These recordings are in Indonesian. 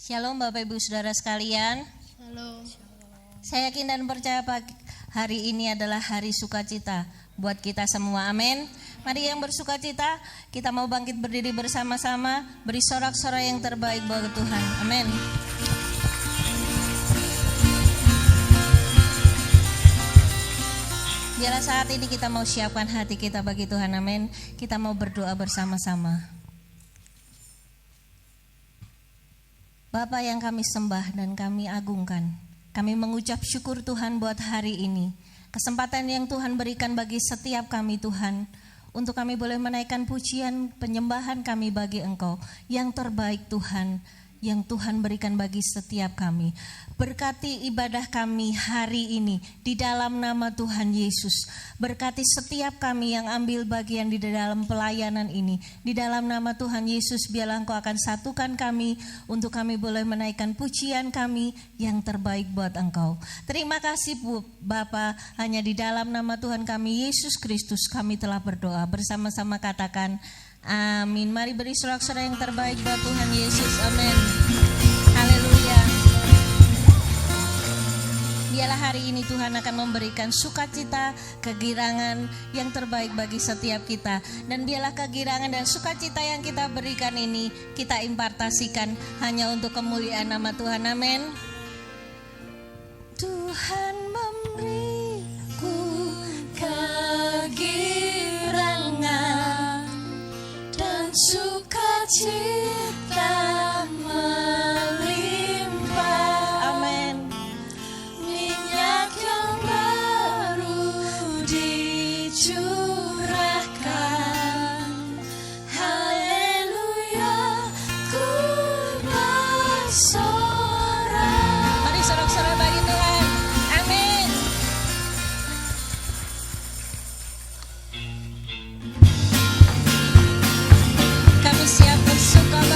Shalom Bapak Ibu Saudara sekalian. Shalom. Saya yakin dan percaya hari ini adalah hari sukacita buat kita semua. Amin. Mari yang bersukacita, kita mau bangkit berdiri bersama-sama, beri sorak-sorai yang terbaik buat Tuhan. Amin. Biarlah saat ini kita mau siapkan hati kita bagi Tuhan. Amin. Kita mau berdoa bersama-sama. Bapa yang kami sembah dan kami agungkan, kami mengucap syukur Tuhan buat hari ini. Kesempatan yang Tuhan berikan bagi setiap kami Tuhan, untuk kami boleh menaikkan pujian penyembahan kami bagi Engkau. Yang terbaik Tuhan, yang Tuhan berikan bagi setiap kami. Berkati ibadah kami hari ini di dalam nama Tuhan Yesus. Berkati setiap kami yang ambil bagian di dalam pelayanan ini. Di dalam nama Tuhan Yesus, biarlah Engkau akan satukan kami untuk kami boleh menaikkan pujian kami yang terbaik buat Engkau. Terima kasih Bapa, hanya di dalam nama Tuhan kami Yesus Kristus kami telah berdoa. Bersama-sama katakan amin. Mari beri sorak-sorai yang terbaik buat Tuhan Yesus. Amin. Haleluya. Biarlah hari ini Tuhan akan memberikan sukacita, kegirangan yang terbaik bagi setiap kita. Dan biarlah kegirangan dan sukacita yang kita berikan ini kita impartasikan hanya untuk kemuliaan nama Tuhan. Amin. Tuhan memberiku kegirangan dan sukacita melimpah. Amin. Minyak yang baru dicurahkan. Haleluya, ku bersorak. Mari sorak-sorai bagi Tuhan. Amin. Kami siap bersuka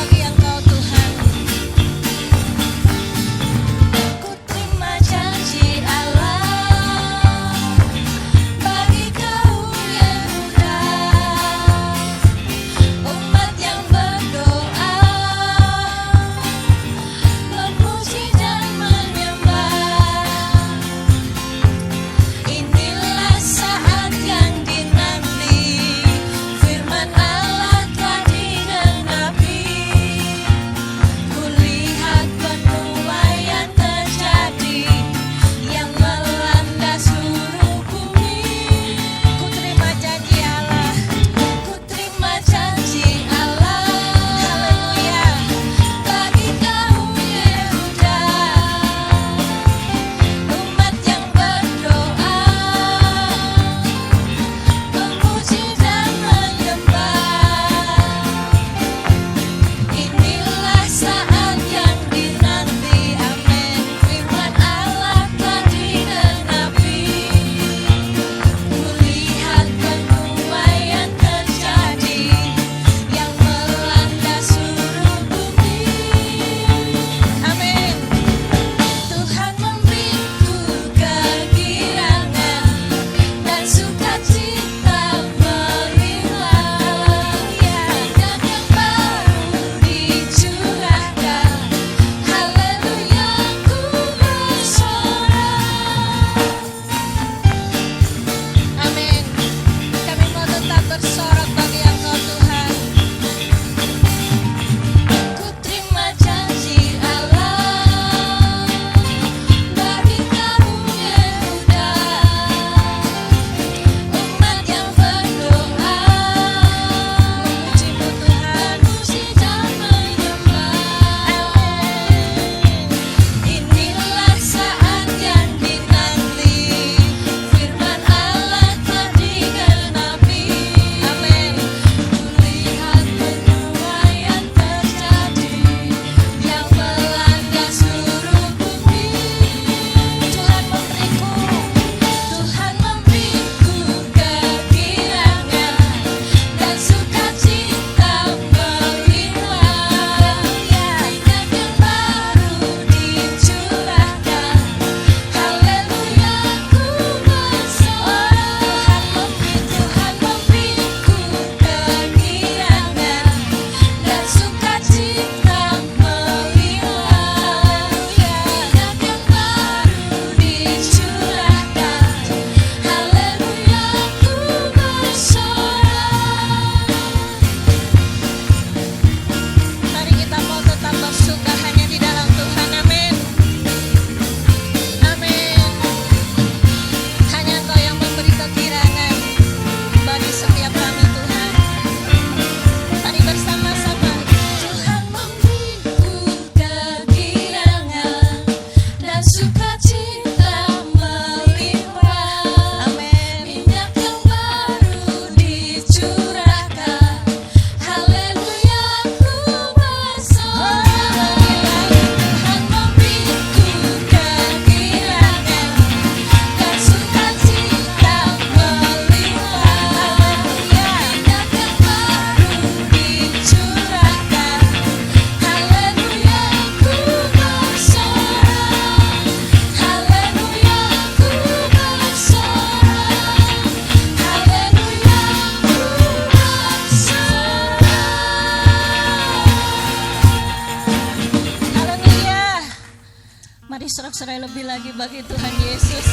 bersorak-sorai lebih lagi bagi Tuhan Yesus.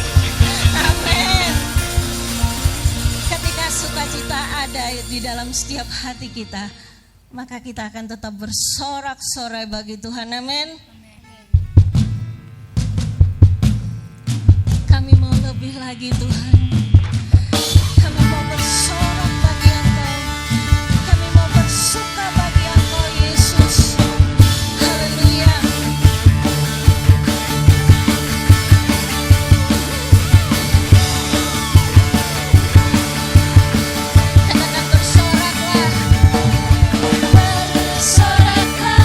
Amin. Ketika sukacita ada di dalam setiap hati kita, maka kita akan tetap bersorak-sorai bagi Tuhan. Amin. Kami mau lebih lagi Tuhan. Kami mau bersorak bagi Engkau. Kami mau bersuka bagi Engkau Yesus. Haleluya. Katakan bersoraklah. Bersoraklah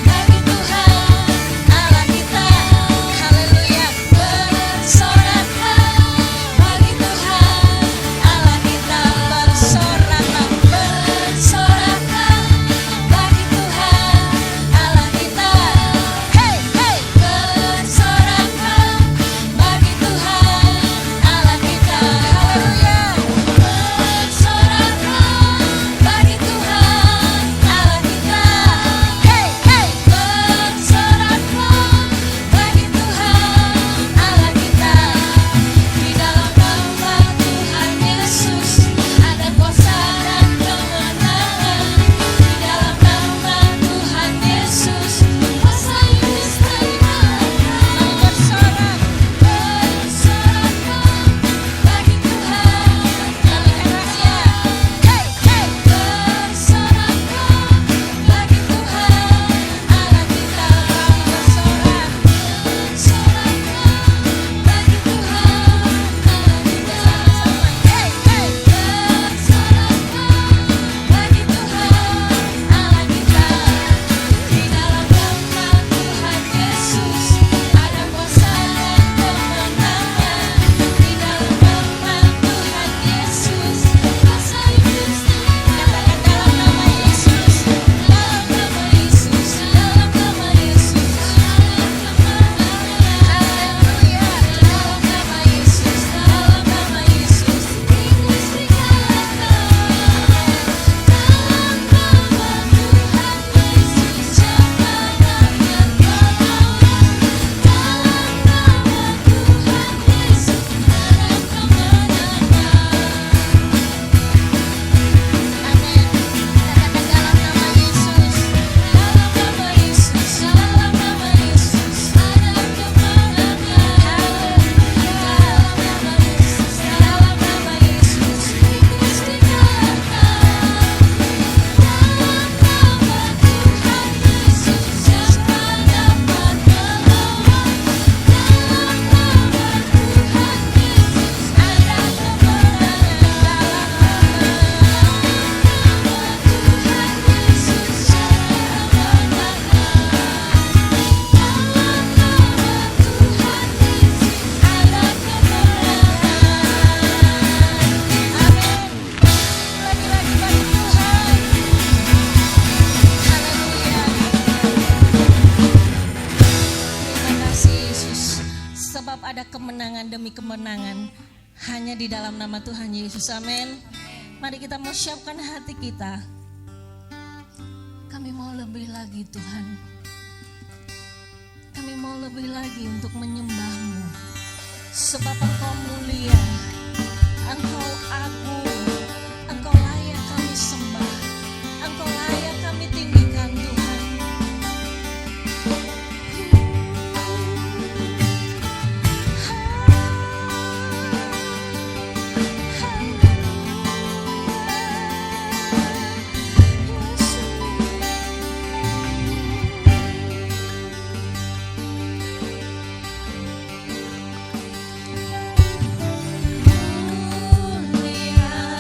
bagi Tuhan Allah kita. Haleluya. Bersoraklah bagi Tuhan Allah kita. Bersoraklah. Bersoraklah bagi Tuhan Allah kita. Hey, hey. Bersoraklah bagi Tuhan Allah kita. Haleluya. Bersoraklah bagi Tuhan Allah kita. Hey, hey. Bersoraklah bagi Tuhan Allah kita. Di dalam nama Tuhan Yesus ada kuasa dan kemenangan. Di dalam nama Tuhan Yesus kuasa iblis terkalahkan. Mau bersorak, bersoraklah bagi Tuhan. Lebih keras ya. Hey, hey. Bersoraklah bagi Tuhan Allah kita. Bersorak, bersoraklah bagi Tuhan Allah kita. Hey, hey. Bersoraklah bagi Tuhan Allah kita. Di dalam nama Tuhan Yesus ada kuasa dan kemenangan. Di dalam nama Tuhan Yesus kuasa iblis terkalahkan. Dalam nama Yesus, dalam nama Yesus, dalam nama Yesus ada kemenangan. Haleluya. Dalam nama Yesus, dalam nama Yesus iblis terkalahkan. Dalam nama Tuhan Yesus kemenangan terlalu. Dalam nama Tuhan Yesus ada kemenangan. Amin. Katakan dalam nama Yesus, dalam nama Yesus, dalam nama Yesus ada kemenangan. Dalam nama Yesus, dalam nama Yesus iblis dikalahkan. Dalam nama Tuhan Yesus siapa dapat melawan? Dalam nama Tuhan Yesus ada sebab ada kemenangan demi kemenangan hanya di dalam nama Tuhan Yesus. Amin. Mari kita mau siapkan hati kita. Kami mau lebih lagi Tuhan. Kami mau lebih lagi untuk menyembah-Mu. Sebab Engkau mulia, Engkau agung, Engkau layak kami sembah, Engkau layak kami tinggikan Tuhan. Mulia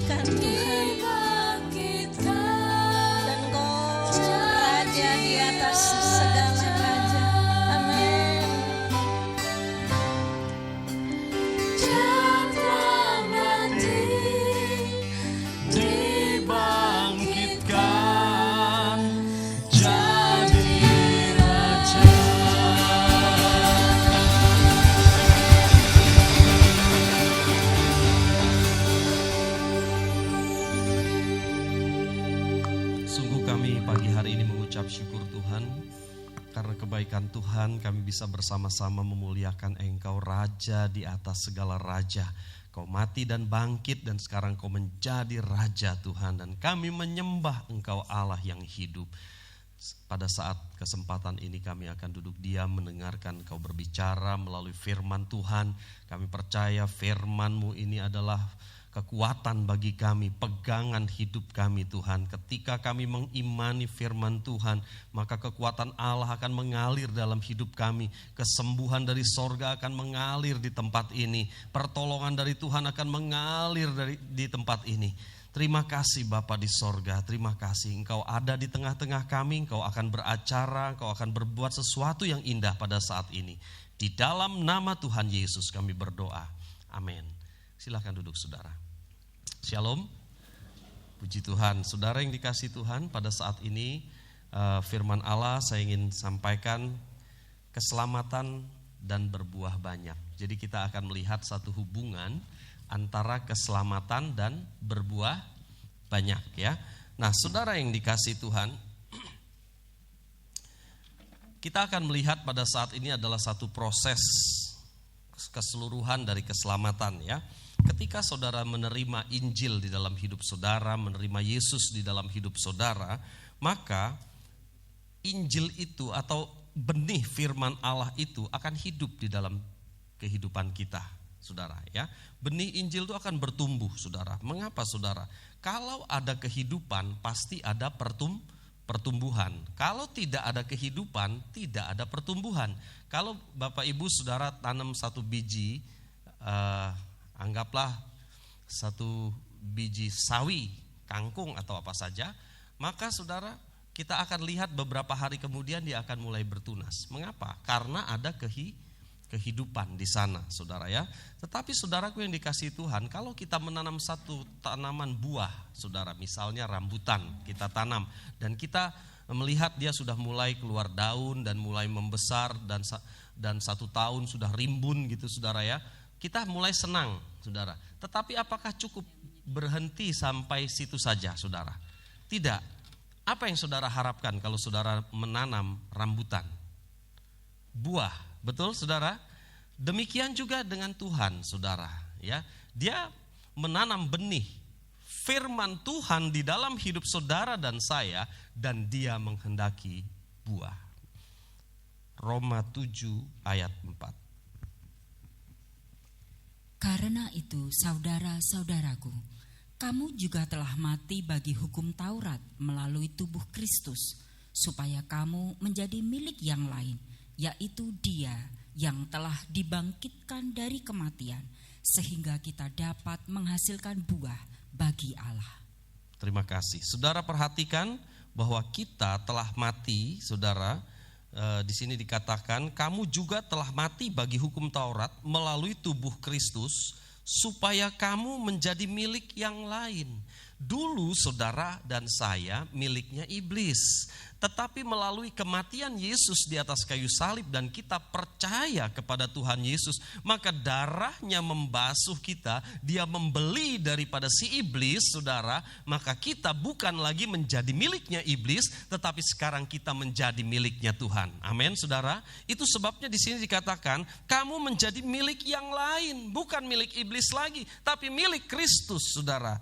dibangkitkan Tuhan. Dan Engkau Raja di atas segala raja. Amin. Dibangkitkan jadi raja. Sungguh kami pagi hari ini mengucap syukur Tuhan, karena kebaikan Tuhan kami bisa bersama-sama memuliakan Engkau Raja di atas segala raja. Kau mati dan bangkit dan sekarang Kau menjadi Raja Tuhan, dan kami menyembah Engkau Allah yang hidup. Pada saat kesempatan ini kami akan duduk diam mendengarkan Kau berbicara melalui firman Tuhan. Kami percaya firman-Mu ini adalah kekuatan bagi kami, pegangan hidup kami Tuhan. Ketika kami mengimani firman Tuhan, maka kekuatan Allah akan mengalir dalam hidup kami. Kesembuhan dari sorga akan mengalir di tempat ini. Pertolongan dari Tuhan akan mengalir di tempat ini. Terima kasih Bapa di sorga, terima kasih Engkau ada di tengah-tengah kami. Engkau akan beracara, Engkau akan berbuat sesuatu yang indah pada saat ini. Di dalam nama Tuhan Yesus kami berdoa, amin. Silahkan duduk saudara. Shalom, puji Tuhan. Saudara yang dikasih Tuhan, pada saat ini firman Allah saya ingin sampaikan keselamatan dan berbuah banyak. Jadi kita akan melihat satu hubungan antara keselamatan dan berbuah banyak ya. Nah saudara yang dikasih Tuhan, kita akan melihat pada saat ini adalah satu proses keseluruhan dari keselamatan ya. Ketika saudara menerima Injil di dalam hidup saudara, menerima Yesus di dalam hidup saudara, maka Injil itu atau benih firman Allah itu akan hidup di dalam kehidupan kita, saudara ya. Benih Injil itu akan bertumbuh, saudara. Mengapa, saudara? Kalau ada kehidupan, pasti ada pertumbuhan. Kalau tidak ada kehidupan, tidak ada pertumbuhan. Kalau Bapak Ibu saudara tanam satu biji, anggaplah satu biji sawi, kangkung atau apa saja, maka saudara kita akan lihat beberapa hari kemudian dia akan mulai bertunas. Mengapa? Karena ada kehidupan di sana, saudara ya. Tetapi saudaraku yang dikasihi Tuhan, kalau kita menanam satu tanaman buah, saudara, misalnya rambutan, kita tanam dan kita melihat dia sudah mulai keluar daun dan mulai membesar dan 1 tahun sudah rimbun gitu, saudara ya. Kita mulai senang, saudara. Tetapi apakah cukup berhenti sampai situ saja, saudara? Tidak. Apa yang saudara harapkan kalau saudara menanam rambutan? Buah, betul, saudara? Demikian juga dengan Tuhan, saudara. Ya, Dia menanam benih firman Tuhan di dalam hidup saudara dan saya, dan Dia menghendaki buah. Roma 7 ayat 4. Karena itu, saudara-saudaraku, kamu juga telah mati bagi hukum Taurat melalui tubuh Kristus, supaya kamu menjadi milik yang lain, yaitu Dia yang telah dibangkitkan dari kematian, sehingga kita dapat menghasilkan buah bagi Allah. Terima kasih. Saudara perhatikan bahwa kita telah mati, saudara. Di sini dikatakan kamu juga telah mati bagi hukum Taurat melalui tubuh Kristus supaya kamu menjadi milik yang lain. Dulu saudara dan saya miliknya iblis, tetapi melalui kematian Yesus di atas kayu salib dan kita percaya kepada Tuhan Yesus, maka darahnya membasuh kita, Dia membeli daripada si iblis, saudara. Maka kita bukan lagi menjadi miliknya iblis, tetapi sekarang kita menjadi miliknya Tuhan. Amin, saudara. Itu sebabnya di sini dikatakan kamu menjadi milik yang lain, bukan milik iblis lagi, tapi milik Kristus, saudara.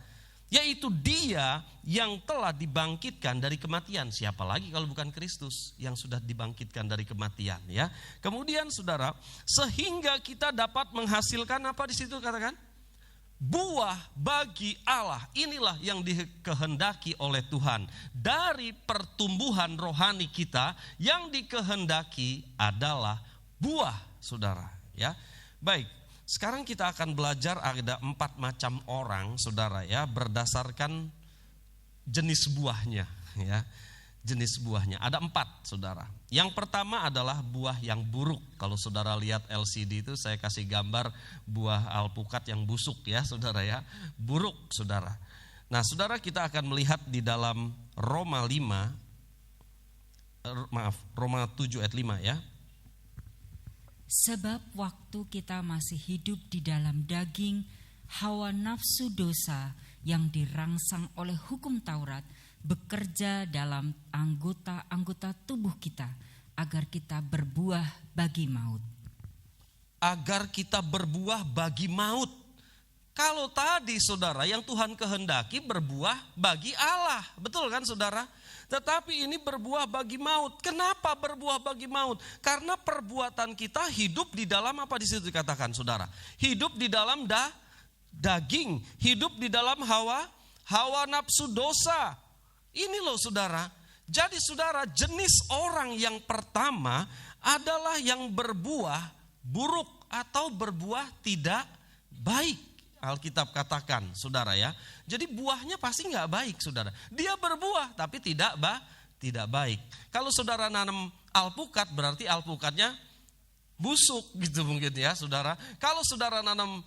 Yaitu Dia yang telah dibangkitkan dari kematian. Siapa lagi kalau bukan Kristus yang sudah dibangkitkan dari kematian, ya. Kemudian saudara, sehingga kita dapat menghasilkan apa di situ katakan? Buah bagi Allah. Inilah yang dikehendaki oleh Tuhan. Dari pertumbuhan rohani kita yang dikehendaki adalah buah, saudara, ya. Baik. Sekarang kita akan belajar ada 4 macam orang, saudara ya, berdasarkan jenis buahnya ya. Jenis buahnya ada 4, saudara. Yang pertama adalah buah yang buruk. Kalau saudara lihat LCD itu saya kasih gambar buah alpukat yang busuk ya, saudara ya. Buruk, saudara. Nah, saudara, kita akan melihat di dalam Roma 7 ayat 5 ya. Sebab waktu kita masih hidup di dalam daging, hawa nafsu dosa yang dirangsang oleh hukum Taurat bekerja dalam anggota-anggota tubuh kita agar kita berbuah bagi maut. Agar kita berbuah bagi maut. Kalau tadi, saudara, yang Tuhan kehendaki berbuah bagi Allah. Betul kan, saudara? Tetapi ini berbuah bagi maut. Kenapa berbuah bagi maut? Karena perbuatan kita hidup di dalam apa di situ dikatakan, saudara? Hidup di dalam daging, hidup di dalam hawa nafsu dosa. Ini loh, saudara. Jadi, saudara, jenis orang yang pertama adalah yang berbuah buruk atau berbuah tidak baik. Alkitab katakan, saudara ya. Jadi buahnya pasti nggak baik, saudara. Dia berbuah tapi tidak baik. Kalau saudara nanam alpukat, berarti alpukatnya busuk gitu mungkin ya, saudara. Kalau saudara nanam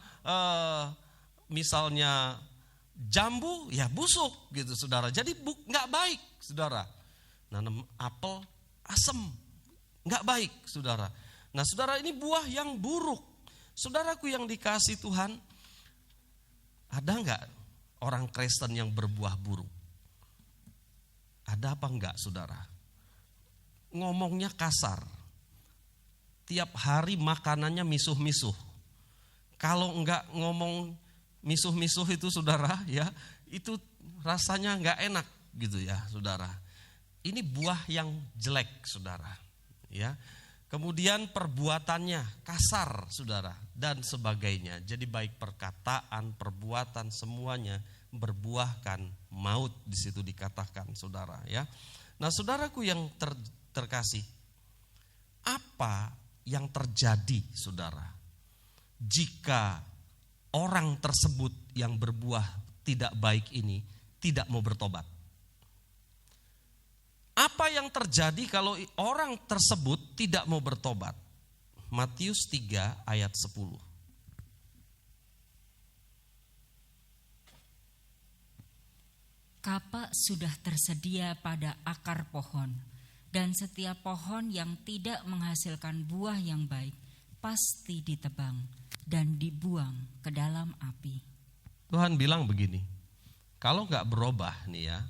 misalnya jambu, ya busuk gitu, saudara. Jadi nggak baik, saudara. Nanam apel asem, nggak baik, saudara. Nah, saudara, ini buah yang buruk. Saudaraku yang dikasih Tuhan, ada nggak orang Kristen yang berbuah buruk? Ada apa enggak, saudara? Ngomongnya kasar. Tiap hari makanannya misuh-misuh. Kalau enggak ngomong misuh-misuh itu, saudara ya, itu rasanya enggak enak gitu ya, saudara. Ini buah yang jelek, saudara ya. Kemudian perbuatannya kasar, saudara, dan sebagainya. Jadi baik perkataan, perbuatan, semuanya berbuahkan maut, di situ dikatakan, saudara ya. Nah, saudaraku yang terkasih, apa yang terjadi, saudara, jika orang tersebut yang berbuah tidak baik ini tidak mau bertobat? Apa yang terjadi kalau orang tersebut tidak mau bertobat? Matius 3 ayat 10. Kapak sudah tersedia pada akar pohon, dan setiap pohon yang tidak menghasilkan buah yang baik pasti ditebang dan dibuang ke dalam api. Tuhan bilang begini, kalau nggak berubah nih ya,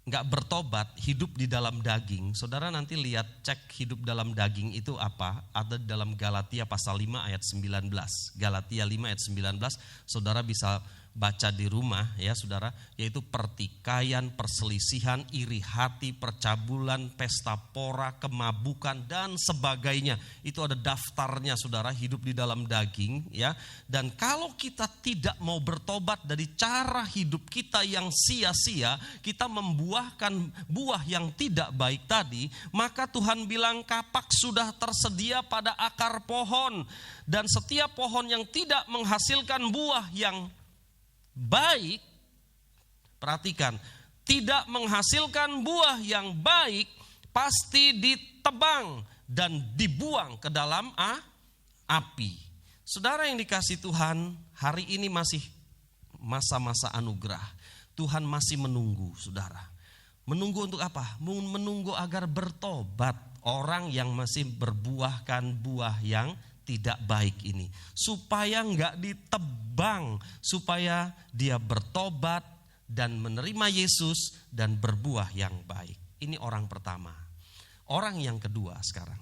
nggak bertobat, hidup di dalam daging, saudara nanti lihat, cek hidup dalam daging itu apa, ada dalam Galatia pasal 5 ayat 19. Galatia 5 ayat 19, saudara bisa baca di rumah ya, saudara, yaitu pertikaian, perselisihan, iri hati, percabulan, pesta pora, kemabukan dan sebagainya. Itu ada daftarnya, saudara, hidup di dalam daging ya. Dan kalau kita tidak mau bertobat dari cara hidup kita yang sia-sia, kita membuahkan buah yang tidak baik tadi, maka Tuhan bilang kapak sudah tersedia pada akar pohon, dan setiap pohon yang tidak menghasilkan buah yang baik, perhatikan, tidak menghasilkan buah yang baik pasti ditebang dan dibuang ke dalam api. Saudara yang dikasih Tuhan, hari ini masih masa-masa anugerah. Tuhan masih menunggu, saudara. Menunggu untuk apa? Menunggu agar bertobat orang yang masih berbuahkan buah yang tidak baik ini, supaya enggak ditebang, supaya dia bertobat dan menerima Yesus dan berbuah yang baik. Ini orang pertama. Orang yang kedua sekarang.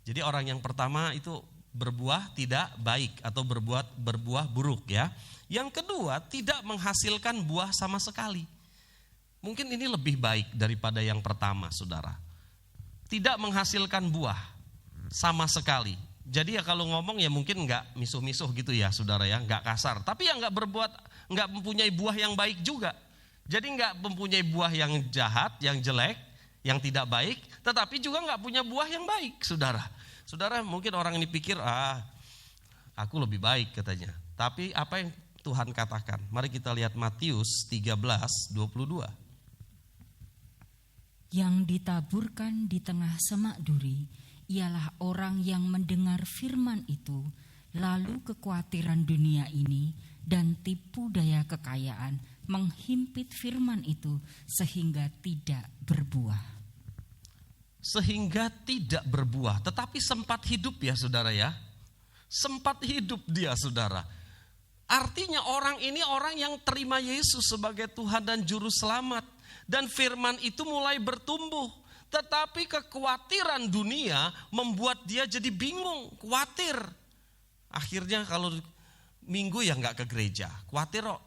Jadi orang yang pertama itu berbuah tidak baik atau berbuah buruk ya. Yang kedua, tidak menghasilkan buah sama sekali. Mungkin ini lebih baik daripada yang pertama, saudara. Tidak menghasilkan buah sama sekali. Jadi ya kalau ngomong ya mungkin enggak misuh-misuh gitu ya, saudara ya, enggak kasar. Tapi ya enggak mempunyai buah yang baik juga. Jadi enggak mempunyai buah yang jahat, yang jelek, yang tidak baik, tetapi juga enggak punya buah yang baik, saudara. Saudara, mungkin orang ini pikir, Aku lebih baik katanya. Tapi apa yang Tuhan katakan? Mari kita lihat Matius 13:22. Yang ditaburkan di tengah semak duri ialah orang yang mendengar firman itu, lalu kekhawatiran dunia ini dan tipu daya kekayaan menghimpit firman itu sehingga tidak berbuah. Sehingga tidak berbuah, tetapi sempat hidup ya saudara ya. Sempat hidup dia saudara. Artinya orang ini orang yang terima Yesus sebagai Tuhan dan Juru Selamat. Dan firman itu mulai bertumbuh. Tetapi kekhawatiran dunia membuat dia jadi bingung, khawatir. Akhirnya kalau minggu ya gak ke gereja. Khawatir kok,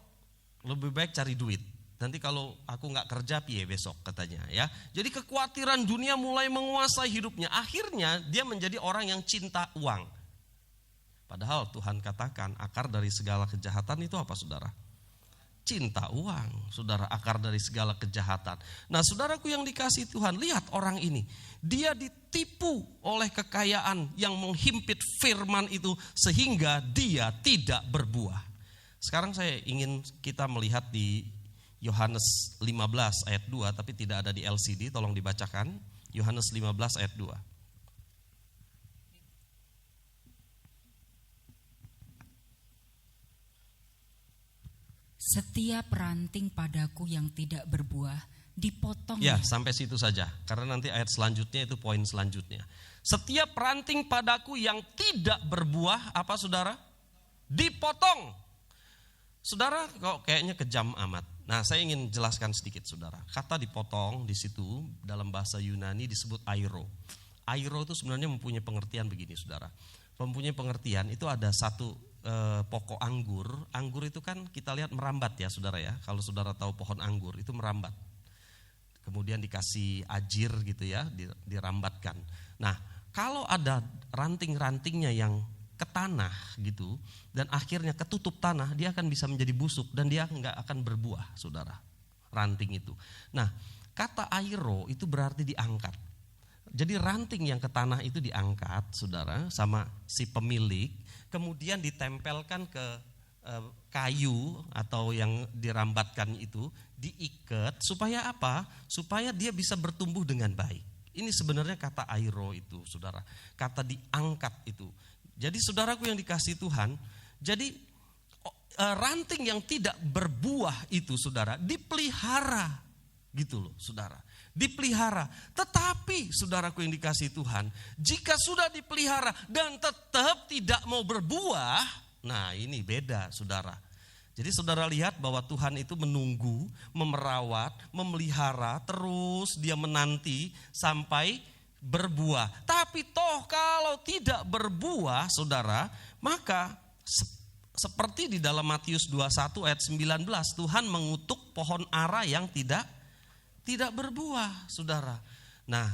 lebih baik cari duit. Nanti kalau aku gak kerja piye besok katanya ya. Jadi kekhawatiran dunia mulai menguasai hidupnya. Akhirnya dia menjadi orang yang cinta uang. Padahal Tuhan katakan akar dari segala kejahatan itu apa saudara? Cinta uang, saudara, akar dari segala kejahatan. Nah saudaraku yang dikasihi Tuhan, lihat orang ini. Dia ditipu oleh kekayaan yang menghimpit firman itu sehingga dia tidak berbuah. Sekarang saya ingin kita melihat di Yohanes 15 ayat 2, tapi tidak ada di LCD, tolong dibacakan. Yohanes 15 ayat 2. Setiap ranting padaku yang tidak berbuah dipotong. Ya, sampai situ saja. Karena nanti ayat selanjutnya itu poin selanjutnya. Setiap ranting padaku yang tidak berbuah, apa saudara? Dipotong. Saudara kok kayaknya kejam amat. Nah, saya ingin jelaskan sedikit saudara. Kata dipotong di situ dalam bahasa Yunani disebut airo. Airo itu sebenarnya mempunyai pengertian begini saudara. Mempunyai pengertian itu ada satu pokok anggur. Anggur itu kan kita lihat merambat ya saudara ya. Kalau saudara tahu pohon anggur itu merambat. Kemudian dikasih ajir gitu ya, dirambatkan. Nah, kalau ada ranting-rantingnya yang ke tanah gitu dan akhirnya ketutup tanah, dia akan bisa menjadi busuk dan dia nggak akan berbuah saudara. Ranting itu. Nah, kata airo itu berarti diangkat. Jadi ranting yang ke tanah itu diangkat saudara sama si pemilik, kemudian ditempelkan ke kayu atau yang dirambatkan itu, diikat supaya apa? Supaya dia bisa bertumbuh dengan baik. Ini sebenarnya kata airo itu saudara, kata diangkat itu. Jadi saudaraku yang dikasihi Tuhan, jadi ranting yang tidak berbuah itu saudara dipelihara gitu loh saudara. Dipelihara, tetapi saudaraku yang dikasihi Tuhan, jika sudah dipelihara dan tetap tidak mau berbuah, nah ini beda saudara. Jadi saudara lihat bahwa Tuhan itu menunggu, memerawat, memelihara, terus dia menanti sampai berbuah. Tapi toh kalau tidak berbuah saudara, maka seperti di dalam Matius 21 ayat 19, Tuhan mengutuk pohon ara yang tidak berbuah, saudara. Nah,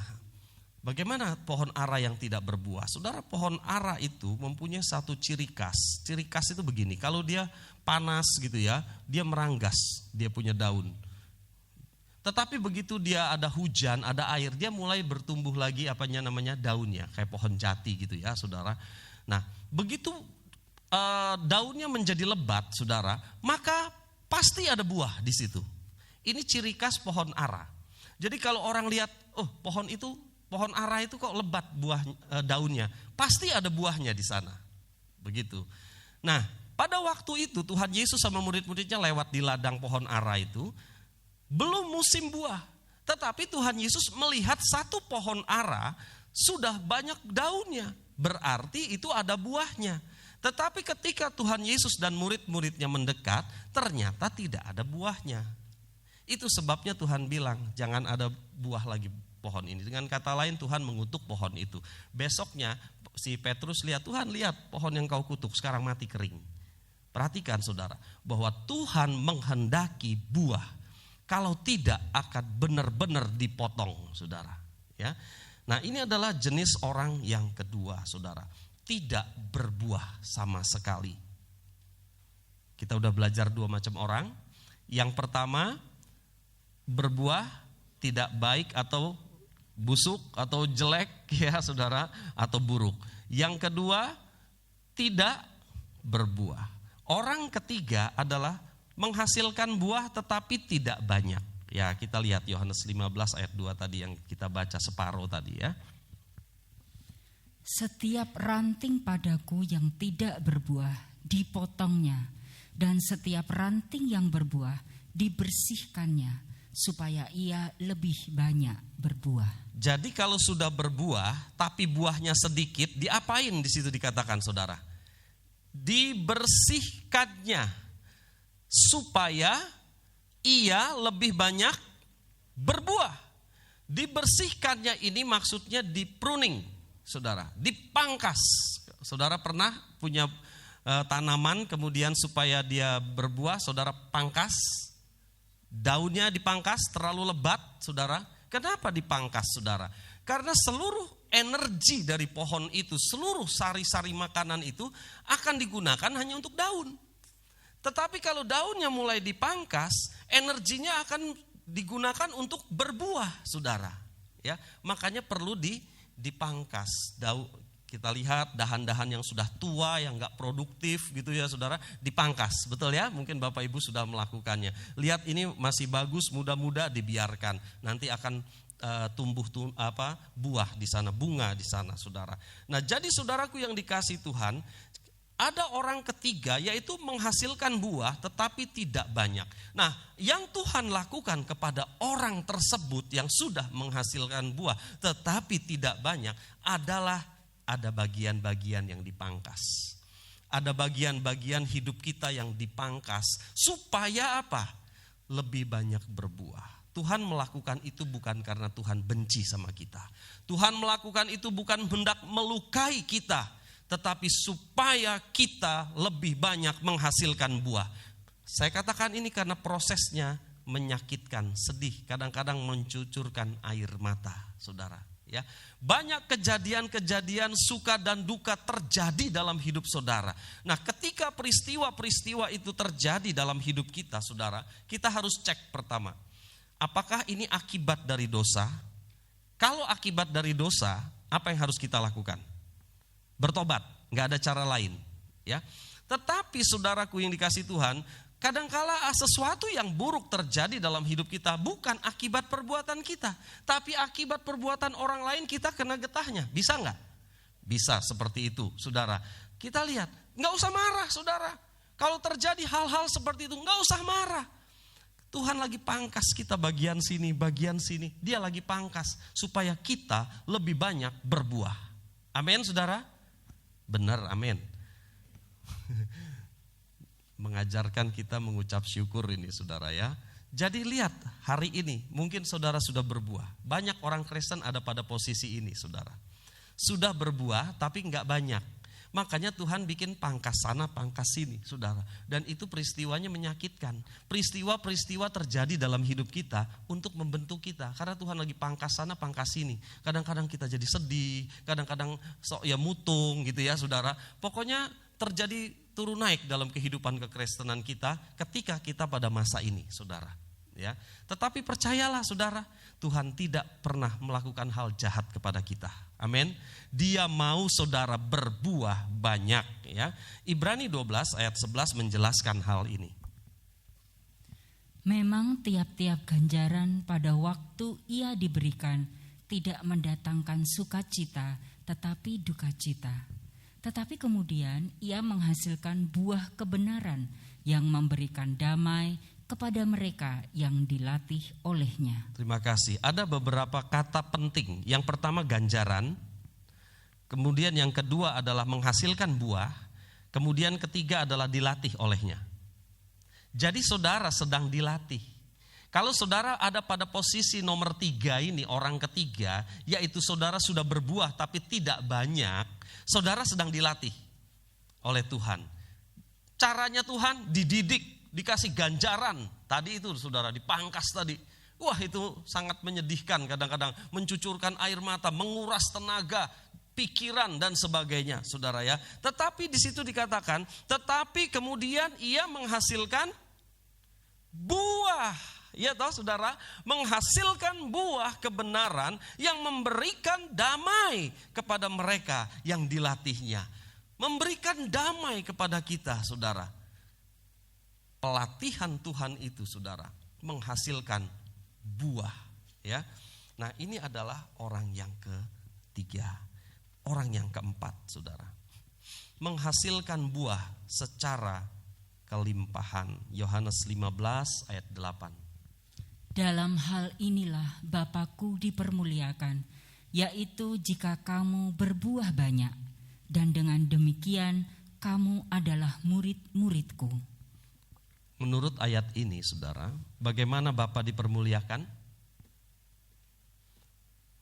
bagaimana pohon ara yang tidak berbuah? Saudara, pohon ara itu mempunyai satu ciri khas. Ciri khas itu begini, kalau dia panas gitu ya, dia meranggas, dia punya daun. Tetapi begitu dia ada hujan, ada air, dia mulai bertumbuh lagi daunnya, kayak pohon jati gitu ya, saudara. Nah, begitu daunnya menjadi lebat, saudara, maka pasti ada buah di situ. Ini ciri khas pohon ara. Jadi kalau orang lihat, pohon ara itu kok lebat daunnya, pasti ada buahnya di sana. Begitu. Nah, pada waktu itu Tuhan Yesus sama murid-muridnya lewat di ladang pohon ara itu, belum musim buah. Tetapi Tuhan Yesus melihat satu pohon ara sudah banyak daunnya, berarti itu ada buahnya. Tetapi ketika Tuhan Yesus dan murid-muridnya mendekat, ternyata tidak ada buahnya. Itu sebabnya Tuhan bilang, jangan ada buah lagi pohon ini. Dengan kata lain Tuhan mengutuk pohon itu. Besoknya si Petrus lihat, Tuhan lihat pohon yang kau kutuk sekarang mati kering. Perhatikan saudara, bahwa Tuhan menghendaki buah. Kalau tidak akan benar-benar dipotong saudara. Ya. Nah ini adalah jenis orang yang kedua saudara. Tidak berbuah sama sekali. Kita udah belajar dua macam orang. Yang pertama, berbuah tidak baik atau busuk atau jelek ya saudara, atau buruk. Yang kedua, tidak berbuah. Orang ketiga adalah menghasilkan buah tetapi tidak banyak. Ya, kita lihat Yohanes 15 ayat 2 tadi yang kita baca separuh tadi ya. Setiap ranting padaku yang tidak berbuah dipotongnya, dan setiap ranting yang berbuah dibersihkannya, supaya ia lebih banyak berbuah. Jadi kalau sudah berbuah tapi buahnya sedikit, diapain di situ dikatakan saudara? Dibersihkannya supaya ia lebih banyak berbuah. Dibersihkannya ini maksudnya di pruning, saudara, dipangkas. Saudara pernah punya tanaman kemudian supaya dia berbuah, saudara pangkas, daunnya dipangkas terlalu lebat, saudara. Kenapa dipangkas, saudara? Karena seluruh energi dari pohon itu, seluruh sari-sari makanan itu akan digunakan hanya untuk daun. Tetapi kalau daunnya mulai dipangkas, energinya akan digunakan untuk berbuah, saudara. Ya, makanya perlu dipangkas. Kita lihat dahan-dahan yang sudah tua, yang gak produktif gitu ya saudara, dipangkas, betul ya? Mungkin Bapak Ibu sudah melakukannya. Lihat ini masih bagus, muda-muda, dibiarkan. Nanti akan tumbuh buah di sana, bunga di sana, saudara. Nah, jadi saudaraku yang dikasihi Tuhan, ada orang ketiga yaitu menghasilkan buah tetapi tidak banyak. Nah, yang Tuhan lakukan kepada orang tersebut yang sudah menghasilkan buah tetapi tidak banyak adalah ada bagian-bagian yang dipangkas. Ada bagian-bagian hidup kita yang dipangkas supaya apa? Lebih banyak berbuah. Tuhan melakukan itu bukan karena Tuhan benci sama kita. Tuhan melakukan itu bukan hendak melukai kita, tetapi supaya kita lebih banyak menghasilkan buah. Saya katakan ini karena prosesnya menyakitkan, sedih, kadang-kadang mencucurkan air mata, saudara. Ya, banyak kejadian-kejadian suka dan duka terjadi dalam hidup saudara. Nah, ketika peristiwa-peristiwa itu terjadi dalam hidup kita, saudara, kita harus cek pertama, apakah ini akibat dari dosa? Kalau akibat dari dosa, apa yang harus kita lakukan? Bertobat, nggak ada cara lain. Ya, tetapi saudaraku yang dikasihi Tuhan, kadangkala sesuatu yang buruk terjadi dalam hidup kita bukan akibat perbuatan kita, tapi akibat perbuatan orang lain kita kena getahnya. Bisa nggak? Bisa seperti itu, saudara. Kita lihat, nggak usah marah, saudara. Kalau terjadi hal-hal seperti itu, nggak usah marah. Tuhan lagi pangkas kita bagian sini, bagian sini. Dia lagi pangkas supaya kita lebih banyak berbuah. Amin, saudara? Benar, amin. Mengajarkan kita mengucap syukur ini, saudara ya. Jadi lihat hari ini mungkin saudara sudah berbuah. Banyak orang Kristen ada pada posisi ini, saudara. Sudah berbuah tapi enggak banyak. Makanya Tuhan bikin pangkas sana, pangkas sini, saudara. Dan itu peristiwanya menyakitkan. Peristiwa-peristiwa terjadi dalam hidup kita untuk membentuk kita. Karena Tuhan lagi pangkas sana, pangkas sini. Kadang-kadang kita jadi sedih, kadang-kadang mutung gitu ya, saudara. Pokoknya terjadi turun naik dalam kehidupan kekristenan kita ketika kita pada masa ini, saudara. Ya, tetapi percayalah, saudara, Tuhan tidak pernah melakukan hal jahat kepada kita. Amin. Dia mau saudara berbuah banyak. Ya, Ibrani 12 ayat 11 menjelaskan hal ini. Memang tiap-tiap ganjaran pada waktu ia diberikan tidak mendatangkan sukacita, tetapi dukacita. Tetapi kemudian ia menghasilkan buah kebenaran yang memberikan damai kepada mereka yang dilatih olehnya. Terima kasih. Ada beberapa kata penting. Yang pertama ganjaran, kemudian yang kedua adalah menghasilkan buah, kemudian ketiga adalah dilatih olehnya. Jadi saudara sedang dilatih. Kalau saudara ada pada posisi nomor 3 ini, orang ketiga, yaitu saudara sudah berbuah tapi tidak banyak, saudara sedang dilatih oleh Tuhan. Caranya Tuhan dididik, dikasih ganjaran. Tadi itu saudara dipangkas tadi. Wah, itu sangat menyedihkan kadang-kadang, mencucurkan air mata, menguras tenaga, pikiran dan sebagainya, saudara ya. Tetapi di situ dikatakan, tetapi kemudian ia menghasilkan buah. Ya toh saudara, menghasilkan buah kebenaran yang memberikan damai kepada mereka yang dilatihnya. memberikan damai kepada kita, saudara. Pelatihan Tuhan itu, saudara, menghasilkan buah, ya. Nah, ini adalah orang yang ketiga. Orang yang keempat, saudara, menghasilkan buah secara kelimpahan. Yohanes 15 ayat 8. Dalam hal inilah Bapa-Ku dipermuliakan, yaitu jika kamu berbuah banyak, dan dengan demikian kamu adalah murid-murid-Ku. Menurut ayat ini, saudara, bagaimana Bapa dipermuliakan?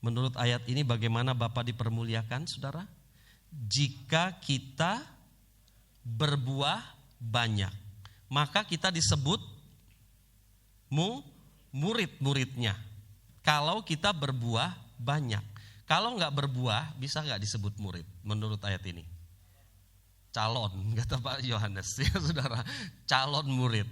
Menurut ayat ini bagaimana Bapa dipermuliakan, saudara? Jika kita berbuah banyak, maka kita disebut murid-muridnya. Kalau kita berbuah banyak. Kalau nggak berbuah, bisa nggak disebut murid menurut ayat ini? Calon, kata Pak Yohanes, ya saudara, calon murid.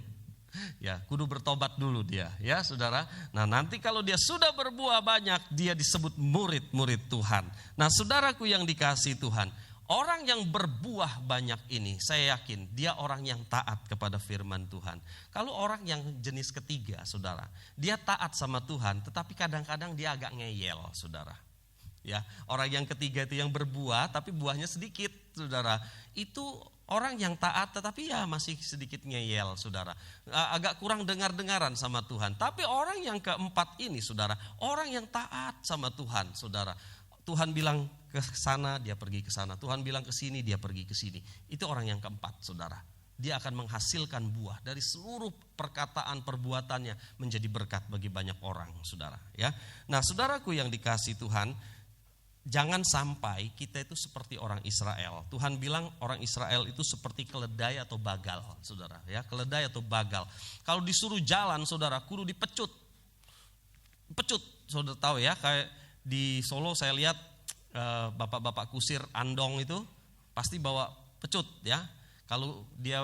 Ya, kudu bertobat dulu dia, ya saudara. Nah, nanti kalau dia sudah berbuah banyak, dia disebut murid-murid Tuhan. Nah, saudaraku yang dikasihi Tuhan, orang yang berbuah banyak ini, saya yakin dia orang yang taat kepada firman Tuhan. Kalau orang yang jenis ketiga, saudara, dia taat sama Tuhan, tetapi kadang-kadang dia agak ngeyel, saudara. Ya, orang yang ketiga itu yang berbuah tapi buahnya sedikit, saudara. Itu orang yang taat tetapi ya masih sedikit ngeyel, saudara. Agak kurang dengar-dengaran sama Tuhan. Tapi orang yang keempat ini, saudara, orang yang taat sama Tuhan, saudara. Tuhan bilang ke sana, dia pergi ke sana. Tuhan bilang ke sini, dia pergi ke sini. Itu orang yang keempat, saudara. Dia akan menghasilkan buah dari seluruh perkataan perbuatannya menjadi berkat bagi banyak orang, saudara. Ya, nah saudaraku yang dikasihi Tuhan, jangan sampai kita itu seperti orang Israel. Tuhan bilang orang Israel itu seperti keledai atau bagal, saudara. Ya, keledai atau bagal. Kalau disuruh jalan, saudara, kudu dipecut. Pecut, saudara tahu ya. Kayak di Solo saya lihat bapak-bapak kusir andong itu pasti bawa pecut, ya. Kalau dia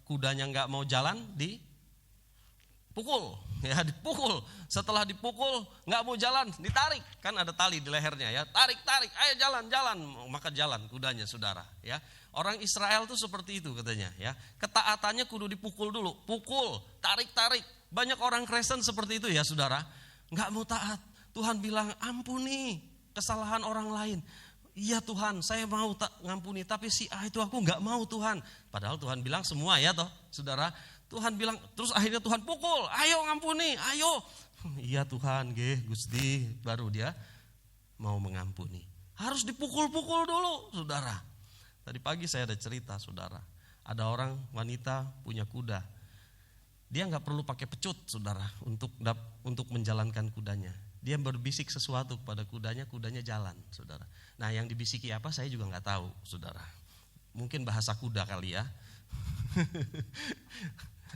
kudanya nggak mau jalan, dipukul, ya dipukul. Setelah dipukul nggak mau jalan, ditarik, kan ada tali di lehernya, ya tarik, ayo jalan, maka jalan kudanya, saudara. Ya, orang Israel tuh seperti itu katanya, ya ketaatannya kudu dipukul dulu, pukul, tarik. Banyak orang Kristen seperti itu, ya saudara, nggak mau taat. Tuhan bilang ampuni kesalahan orang lain. Iya Tuhan, saya mau ngampuni, tapi si A itu aku nggak mau Tuhan. Padahal Tuhan bilang semua, ya toh, saudara. Tuhan bilang, terus akhirnya Tuhan pukul, ayo ngampuni, ayo. Iya Tuhan, Gusti, baru dia mau mengampuni. Harus dipukul-pukul dulu, saudara. Tadi pagi saya ada cerita, saudara. Ada orang wanita punya kuda. Dia nggak perlu pakai pecut, saudara, untuk menjalankan kudanya. Dia berbisik sesuatu kepada kudanya jalan, saudara. Nah, yang dibisiki apa saya juga nggak tahu, saudara. Mungkin bahasa kuda kali ya.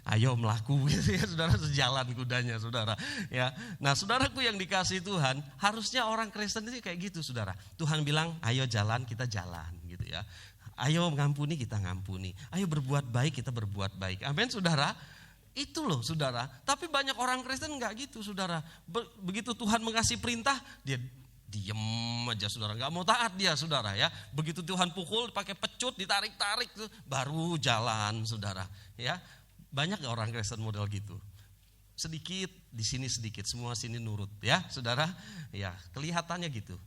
Ayo melaku gitu ya, saudara, sejalan kudanya, saudara. Ya, nah saudaraku yang dikasihi Tuhan, harusnya orang Kristen itu kayak gitu, saudara. Tuhan bilang, ayo jalan, kita jalan, gitu ya. Ayo ngampuni, kita ngampuni. Ayo berbuat baik, kita berbuat baik. Amin, saudara. Itu loh, saudara. Tapi banyak orang Kristen nggak gitu, saudara. Begitu Tuhan mengasih perintah, dia diem aja, saudara. Nggak mau taat dia, saudara, ya. Begitu Tuhan pukul, pakai pecut, ditarik, baru jalan, saudara. Ya. Banyak gak orang Kristen model gitu? Sedikit, di sini sedikit, semua sini nurut, ya saudara. Ya, kelihatannya gitu.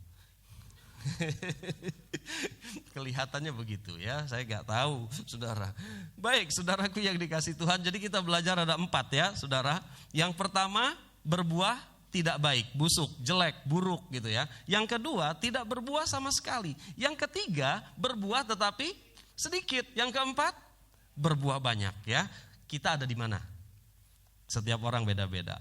Kelihatannya begitu, ya. Saya gak tahu, saudara. Baik, saudaraku yang dikasihi Tuhan. Jadi kita belajar ada 4, ya saudara. Yang pertama, berbuah tidak baik, busuk, jelek, buruk gitu ya. Yang kedua, tidak berbuah sama sekali. Yang ketiga, berbuah tetapi sedikit. Yang keempat, berbuah banyak, ya. Kita ada di mana? Setiap orang beda-beda,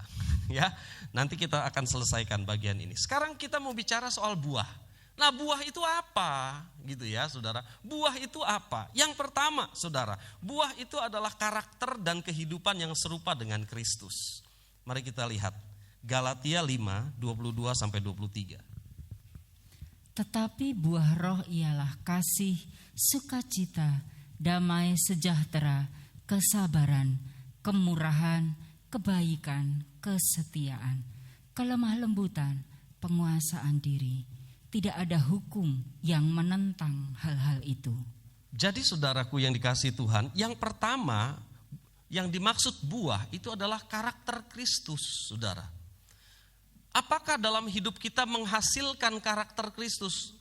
ya. Nanti kita akan selesaikan bagian ini. Sekarang kita mau bicara soal buah. Nah, buah itu apa? Gitu ya, saudara. Buah itu apa? Yang pertama, saudara, buah itu adalah karakter dan kehidupan yang serupa dengan Kristus. Mari kita lihat Galatia 5, 22 sampai 23. Tetapi buah roh ialah kasih, sukacita, damai, sejahtera, kesabaran, kemurahan, kebaikan, kesetiaan, kelemah lembutan, penguasaan diri. Tidak ada hukum yang menentang hal-hal itu. Jadi saudaraku yang dikasihi Tuhan, yang pertama yang dimaksud buah itu adalah karakter Kristus, saudara. Apakah dalam hidup kita menghasilkan karakter Kristus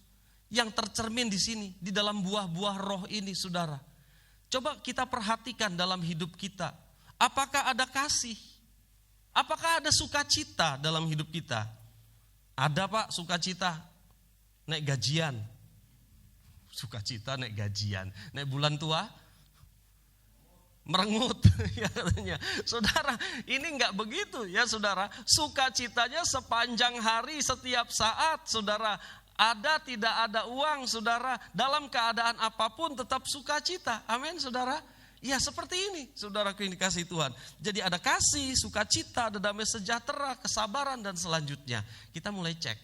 yang tercermin di sini, di dalam buah-buah roh ini, saudara? Coba kita perhatikan dalam hidup kita. Apakah ada kasih? Apakah ada sukacita dalam hidup kita? Ada Pak sukacita, naik gajian. Sukacita naik gajian, naik bulan tua, merengut ya katanya. Saudara, ini enggak begitu ya saudara. Sukacitanya sepanjang hari, setiap saat saudara. Ada tidak ada uang saudara, dalam keadaan apapun tetap sukacita. Amin saudara. Ya seperti ini saudaraku yang dikasihi Tuhan. Jadi ada kasih, sukacita, ada damai sejahtera, kesabaran dan selanjutnya. Kita mulai cek.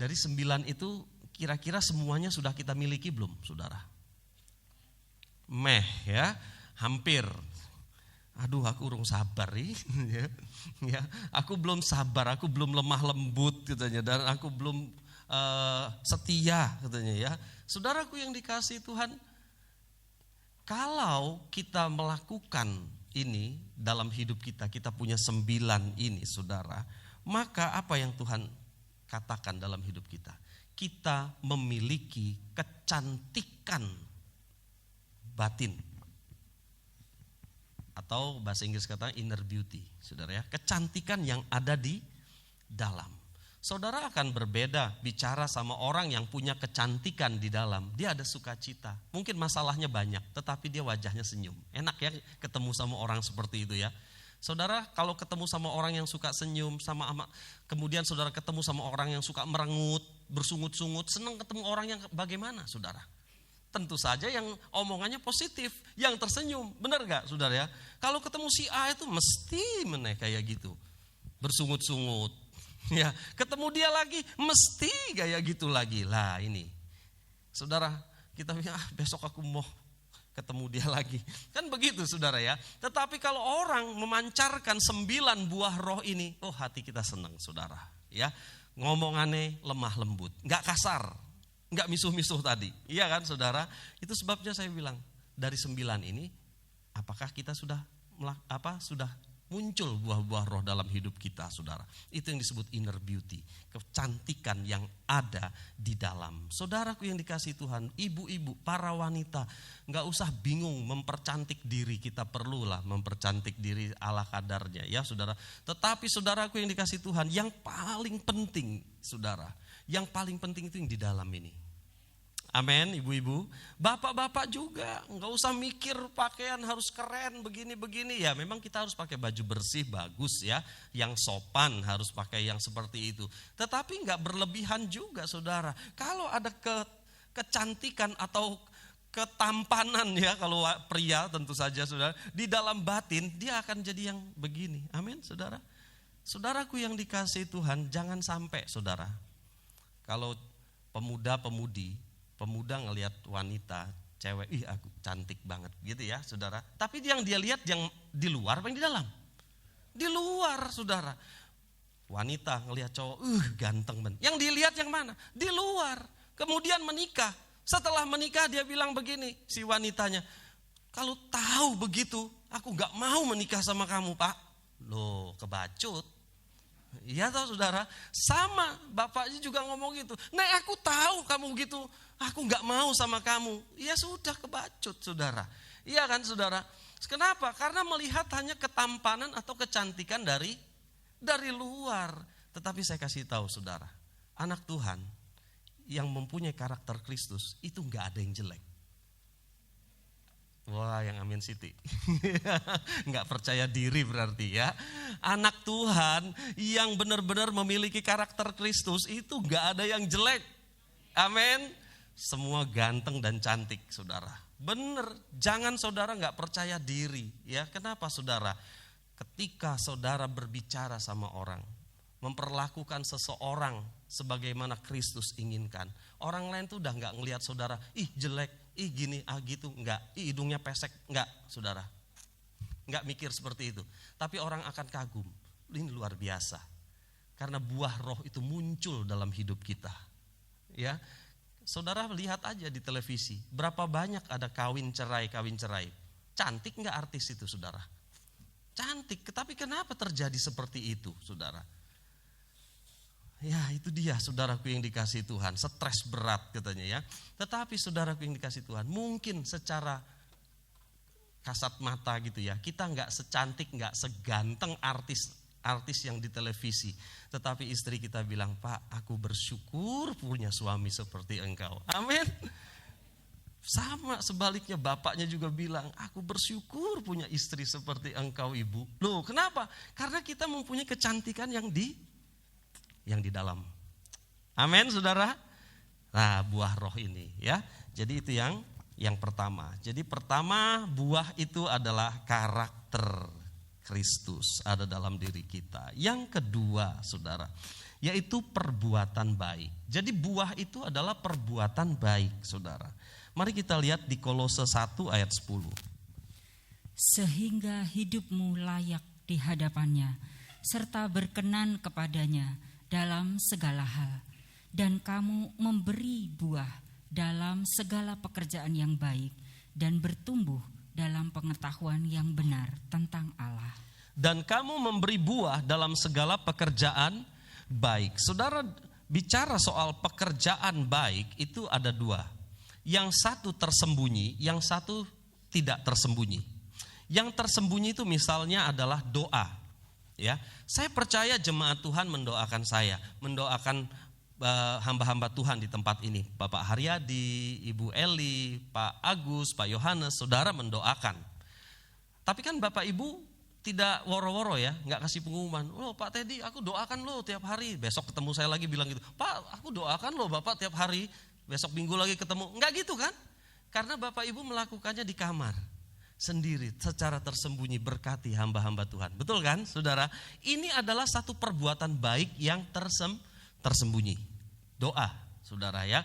Dari 9 itu kira-kira semuanya sudah kita miliki belum saudara? Ya, hampir. Aduh aku urung sabar ya. Aku belum sabar, aku belum lemah lembut katanya, dan aku belum setia katanya ya. Saudaraku yang dikasihi Tuhan, kalau kita melakukan ini dalam hidup kita, kita punya 9 ini saudara, maka apa yang Tuhan katakan dalam hidup kita? Kita memiliki kecantikan batin. Atau bahasa Inggris kata inner beauty, saudara ya. Kecantikan yang ada di dalam. Saudara akan berbeda bicara sama orang yang punya kecantikan di dalam. Dia ada sukacita. Mungkin masalahnya banyak, tetapi dia wajahnya senyum. Enak ya ketemu sama orang seperti itu ya. Saudara kalau ketemu sama orang yang suka senyum, kemudian saudara ketemu sama orang yang suka merengut, bersungut-sungut, senang ketemu orang yang bagaimana saudara? Tentu saja yang omongannya positif, yang tersenyum, benar gak saudara ya? Kalau ketemu si A itu mesti kayak gitu, bersungut-sungut. Ya, ketemu dia lagi mesti kayak gitu lagi. Lah ini, saudara kita bilang besok aku mau ketemu dia lagi. Kan begitu saudara ya. Tetapi kalau orang memancarkan 9 buah roh ini, oh hati kita senang saudara. Ya, ngomongannya lemah lembut, nggak kasar. Enggak misuh-misuh tadi, iya kan saudara? Itu sebabnya saya bilang dari 9 ini, apakah kita sudah muncul buah-buah roh dalam hidup kita saudara? Itu yang disebut inner beauty, kecantikan yang ada di dalam. Saudaraku yang dikasihi Tuhan, ibu-ibu, para wanita, enggak usah bingung mempercantik diri. Kita perlulah mempercantik diri ala kadarnya ya saudara. Tetapi saudaraku yang dikasihi Tuhan, yang paling penting saudara, yang paling penting itu yang di dalam ini. Amin, ibu-ibu. Bapak-bapak juga enggak usah mikir pakaian harus keren begini-begini ya. Memang kita harus pakai baju bersih bagus ya, yang sopan, harus pakai yang seperti itu. Tetapi enggak berlebihan juga saudara. Kalau ada kecantikan atau ketampanan ya, kalau pria tentu saja saudara, di dalam batin dia akan jadi yang begini. Amin saudara. Saudaraku yang dikasihi Tuhan, jangan sampai saudara, kalau pemuda ngelihat wanita, cewek, ih aku cantik banget gitu ya saudara. Tapi yang dia lihat yang di luar apa yang di dalam? Di luar saudara. Wanita ngelihat cowok, ganteng banget. Yang dilihat yang mana? Di luar. Kemudian menikah. Setelah menikah dia bilang begini, si wanitanya, kalau tahu begitu, aku gak mau menikah sama kamu Pak. Loh kebacut. Iya toh saudara, sama bapaknya juga ngomong gitu. Nek aku tahu kamu gitu, aku gak mau sama kamu. Ya sudah kebacut saudara. Iya kan saudara. Kenapa? Karena melihat hanya ketampanan atau kecantikan dari luar. Tetapi saya kasih tahu saudara, anak Tuhan yang mempunyai karakter Kristus itu gak ada yang jelek. Wah yang amin Siti. Enggak percaya diri berarti ya. Anak Tuhan yang benar-benar memiliki karakter Kristus itu enggak ada yang jelek. Amin. Semua ganteng dan cantik saudara. Benar, jangan saudara enggak percaya diri ya. Kenapa saudara? Ketika saudara berbicara sama orang, memperlakukan seseorang sebagaimana Kristus inginkan, orang lain tuh udah enggak ngelihat saudara, ih jelek, ih gini, gitu, enggak, ih hidungnya pesek, enggak saudara. Enggak mikir seperti itu. Tapi orang akan kagum, ini luar biasa. Karena buah roh itu muncul dalam hidup kita. Ya, saudara lihat aja di televisi, berapa banyak ada kawin cerai. Cantik nggak artis itu, saudara? Cantik, tapi kenapa terjadi seperti itu, saudara? Ya itu dia, saudaraku yang dikasih Tuhan, stres berat katanya ya. Tetapi saudaraku yang dikasih Tuhan, mungkin secara kasat mata gitu ya, kita nggak secantik, nggak seganteng artis yang di televisi. Tetapi istri kita bilang, Pak, aku bersyukur punya suami seperti engkau. Amin. Sama sebaliknya bapak juga bilang, aku bersyukur punya istri seperti engkau, ibu. Loh kenapa? Karena kita mempunyai kecantikan yang di dalam. Amin, saudara. Nah, buah roh ini ya. Jadi itu yang pertama. Jadi pertama, buah itu adalah karakter Kristus ada dalam diri kita. Yang kedua, saudara, yaitu perbuatan baik. Jadi buah itu adalah perbuatan baik, saudara. Mari kita lihat di Kolose 1 ayat 10. Sehingga hidupmu layak di hadapannya, serta berkenan kepadanya dalam segala hal, dan kamu memberi buah dalam segala pekerjaan yang baik, dan bertumbuh dalam pengetahuan yang benar tentang Allah. Dan kamu memberi buah dalam segala pekerjaan baik. Saudara, bicara soal pekerjaan baik itu ada dua. Yang satu tersembunyi, yang satu tidak tersembunyi. Yang tersembunyi itu misalnya adalah doa. Ya, saya percaya jemaat Tuhan mendoakan saya, mendoakan hamba-hamba Tuhan di tempat ini. Bapak Haryadi, Ibu Eli, Pak Agus, Pak Yohanes, saudara mendoakan. Tapi kan Bapak Ibu tidak woro-woro ya, nggak kasih pengumuman. Oh Pak Teddy, aku doakan lo tiap hari. Besok ketemu saya lagi bilang gitu. Pak, aku doakan lo Bapak tiap hari. Besok minggu lagi ketemu. Enggak gitu kan? Karena Bapak Ibu melakukannya di kamar sendiri, secara tersembunyi, berkati hamba-hamba Tuhan. Betul kan, saudara? Ini adalah satu perbuatan baik yang tersembunyi. Doa, saudara ya.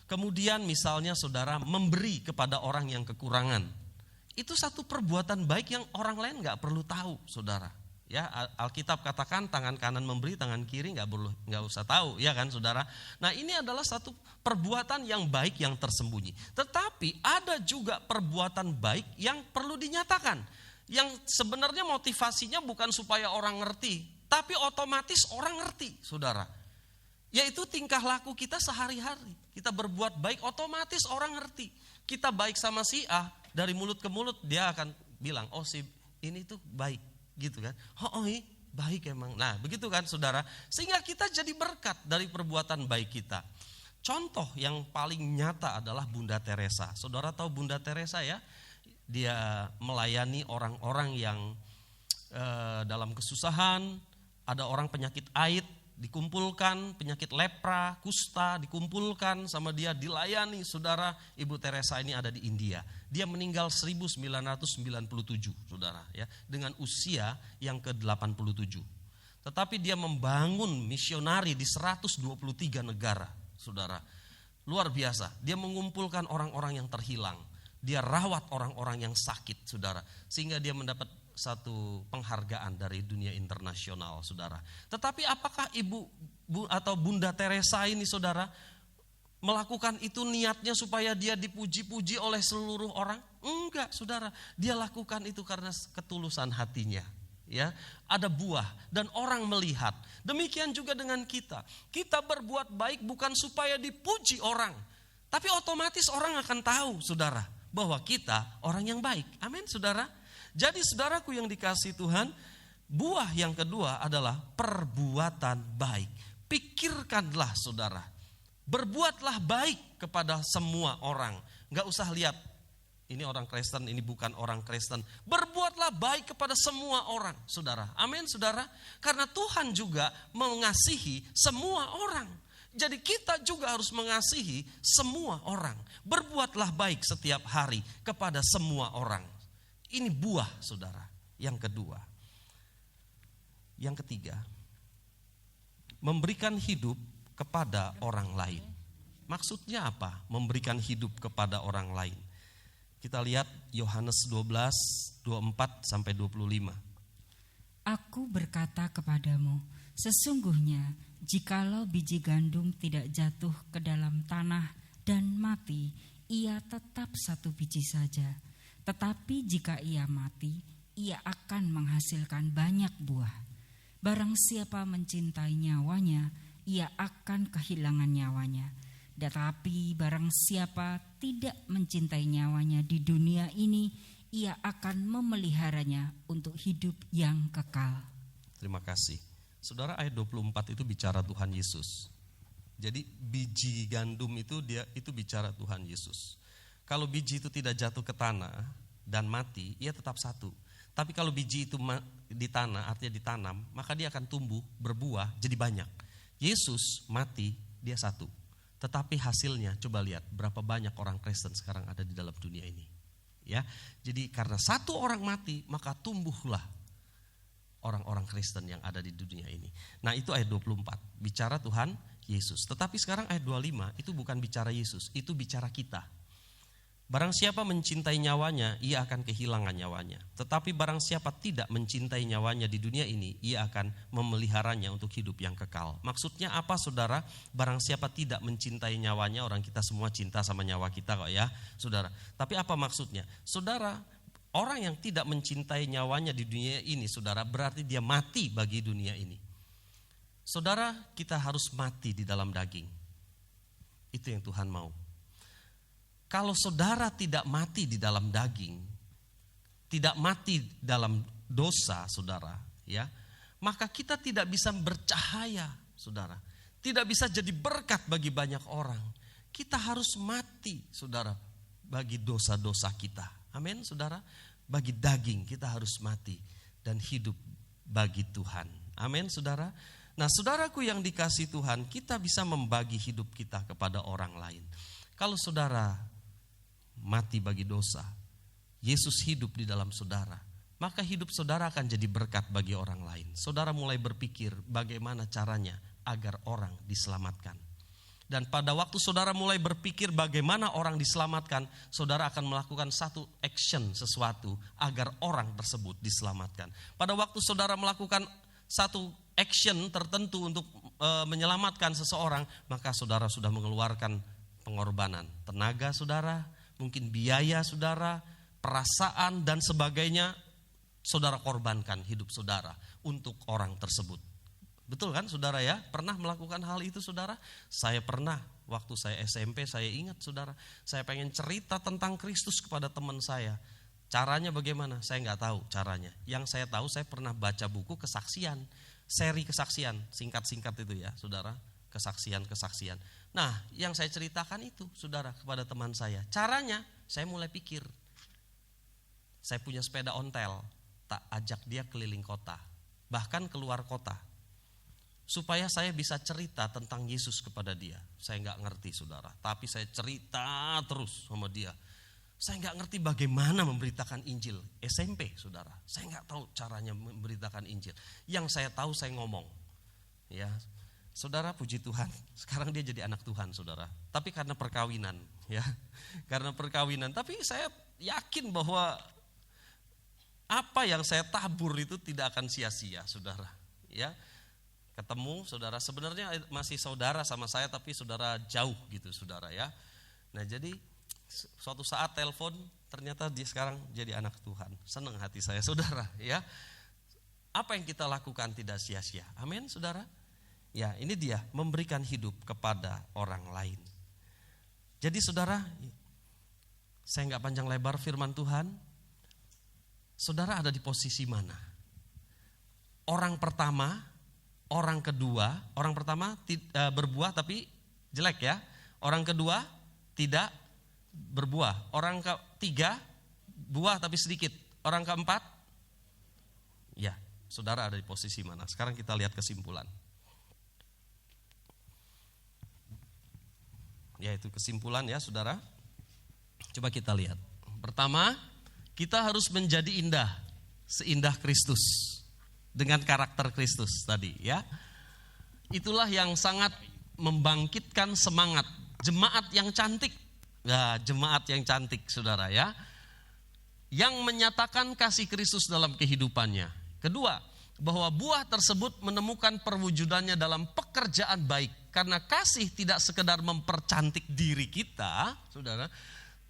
Kemudian misalnya saudara memberi kepada orang yang kekurangan. Itu satu perbuatan baik yang orang lain gak perlu tahu, saudara. Ya, Alkitab katakan tangan kanan memberi, tangan kiri nggak usah tahu, ya kan, saudara. Nah, ini adalah satu perbuatan yang baik yang tersembunyi. Tetapi ada juga perbuatan baik yang perlu dinyatakan, yang sebenarnya motivasinya bukan supaya orang ngerti, tapi otomatis orang ngerti, saudara. Yaitu tingkah laku kita sehari-hari. Kita berbuat baik, otomatis orang ngerti. Kita baik sama si A, dari mulut ke mulut dia akan bilang, oh si ini tuh baik. Gitu kan, baik emang. Nah begitu kan saudara, sehingga kita jadi berkat dari perbuatan baik kita. Contoh yang paling nyata adalah Bunda Teresa. Saudara tahu Bunda Teresa ya, dia melayani orang-orang yang dalam kesusahan. Ada orang penyakit AIDS dikumpulkan, penyakit lepra, kusta dikumpulkan sama dia, dilayani. Saudara, Ibu Teresa ini ada di India. Dia meninggal 1997, saudara ya, dengan usia yang ke-87. Tetapi dia membangun misionari di 123 negara, saudara. Luar biasa. Dia mengumpulkan orang-orang yang terhilang. Dia rawat orang-orang yang sakit, saudara. Sehingga dia mendapat satu penghargaan dari dunia internasional, saudara. Tetapi apakah ibu atau Bunda Teresa ini, saudara, melakukan itu niatnya supaya dia dipuji-puji oleh seluruh orang? Enggak, saudara. Dia lakukan itu karena ketulusan hatinya. Ya, ada buah dan orang melihat. Demikian juga dengan kita. Kita berbuat baik bukan supaya dipuji orang, tapi otomatis orang akan tahu, saudara, bahwa kita orang yang baik. Amin, saudara. Jadi saudaraku yang dikasihi Tuhan, buah yang kedua adalah perbuatan baik. Pikirkanlah, saudara, berbuatlah baik kepada semua orang. Gak usah lihat ini orang Kristen, ini bukan orang Kristen. Berbuatlah baik kepada semua orang, saudara. Amin, saudara. Karena Tuhan juga mengasihi semua orang. Jadi kita juga harus mengasihi semua orang. Berbuatlah baik setiap hari kepada semua orang. Ini buah, saudara. Yang kedua. Yang ketiga, memberikan hidup kepada orang lain. Maksudnya apa? Memberikan hidup kepada orang lain. Kita lihat Yohanes 12, 24 sampai 25. Aku berkata kepadamu, sesungguhnya jikalau biji gandum tidak jatuh ke dalam tanah dan mati, ia tetap satu biji saja. Tetapi jika ia mati, ia akan menghasilkan banyak buah. Barang siapa mencintai nyawanya, ia akan kehilangan nyawanya. Tetapi barang siapa tidak mencintai nyawanya di dunia ini, ia akan memeliharanya untuk hidup yang kekal. Terima kasih. Saudara, ayat 24 itu bicara Tuhan Yesus. Jadi biji gandum itu bicara Tuhan Yesus. Kalau biji itu tidak jatuh ke tanah dan mati, ia tetap satu. Tapi kalau biji itu di tanah, artinya ditanam, maka dia akan tumbuh, berbuah, jadi banyak. Yesus mati, dia satu. Tetapi hasilnya, coba lihat berapa banyak orang Kristen sekarang ada di dalam dunia ini. Ya, jadi karena satu orang mati, maka tumbuhlah orang-orang Kristen yang ada di dunia ini. Nah, itu ayat 24, bicara Tuhan Yesus. Tetapi sekarang ayat 25 itu bukan bicara Yesus, itu bicara kita. Barang siapa mencintai nyawanya, ia akan kehilangan nyawanya. Tetapi barang siapa tidak mencintai nyawanya di dunia ini, ia akan memeliharanya untuk hidup yang kekal. Maksudnya apa, saudara? Barang siapa tidak mencintai nyawanya, orang kita semua cinta sama nyawa kita kok ya, saudara. Tapi apa maksudnya? Saudara, orang yang tidak mencintai nyawanya di dunia ini, saudara, berarti dia mati bagi dunia ini. Saudara, kita harus mati di dalam daging. Itu yang Tuhan mau. Kalau saudara tidak mati di dalam daging, tidak mati dalam dosa, saudara, ya, maka kita tidak bisa bercahaya, saudara. Tidak bisa jadi berkat bagi banyak orang. Kita harus mati, saudara, bagi dosa-dosa kita. Amin, saudara. Bagi daging kita harus mati dan hidup bagi Tuhan. Amin, saudara. Nah, saudaraku yang dikasihi Tuhan, kita bisa membagi hidup kita kepada orang lain. Kalau saudara mati bagi dosa, Yesus hidup di dalam saudara, maka hidup saudara akan jadi berkat bagi orang lain. Saudara mulai berpikir bagaimana caranya agar orang diselamatkan. Dan pada waktu saudara mulai berpikir bagaimana orang diselamatkan, saudara akan melakukan satu action, sesuatu agar orang tersebut diselamatkan. Pada waktu saudara melakukan satu action tertentu untuk menyelamatkan seseorang, maka saudara sudah mengeluarkan pengorbanan tenaga saudara, mungkin biaya saudara, perasaan dan sebagainya, saudara korbankan hidup saudara untuk orang tersebut. Betul kan saudara ya? Pernah melakukan hal itu saudara? Saya pernah, waktu saya SMP saya ingat saudara, saya pengen cerita tentang Kristus kepada teman saya. Caranya bagaimana? Saya nggak tahu caranya. Yang saya tahu, saya pernah baca buku kesaksian, seri kesaksian, singkat-singkat itu ya saudara, kesaksian-kesaksian. Nah, yang saya ceritakan itu saudara kepada teman saya. Caranya saya mulai pikir. Saya punya sepeda ontel, tak ajak dia keliling kota, bahkan keluar kota, supaya saya bisa cerita tentang Yesus kepada dia. Saya nggak ngerti saudara, tapi saya cerita terus sama dia. Saya nggak ngerti bagaimana memberitakan Injil. SMP saudara, saya nggak tahu caranya memberitakan Injil. Yang saya tahu saya ngomong, ya. Saudara, puji Tuhan, sekarang dia jadi anak Tuhan saudara. Tapi karena perkawinan, ya, karena perkawinan. Tapi saya yakin bahwa apa yang saya tabur itu tidak akan sia-sia saudara. Ya, ketemu saudara, sebenarnya masih saudara sama saya, tapi saudara jauh gitu saudara ya. Nah jadi suatu saat telepon, ternyata dia sekarang jadi anak Tuhan. Senang hati saya saudara ya. Apa yang kita lakukan tidak sia-sia. Amin saudara. Ya, ini dia, memberikan hidup kepada orang lain. Jadi saudara, saya nggak panjang lebar firman Tuhan. Saudara ada di posisi mana? Orang pertama, orang kedua, orang pertama berbuah tapi jelek ya. Orang kedua tidak berbuah. Orang ketiga buah tapi sedikit. Orang keempat, ya, saudara ada di posisi mana? Sekarang kita lihat kesimpulan. Yaitu kesimpulan ya saudara. Coba kita lihat. Pertama, kita harus menjadi indah, seindah Kristus, dengan karakter Kristus tadi ya. Itulah yang sangat membangkitkan semangat jemaat yang cantik. Ya, jemaat yang cantik saudara ya. Yang menyatakan kasih Kristus dalam kehidupannya. Kedua, bahwa buah tersebut menemukan perwujudannya dalam pekerjaan baik. Karena kasih tidak sekedar mempercantik diri kita, saudara,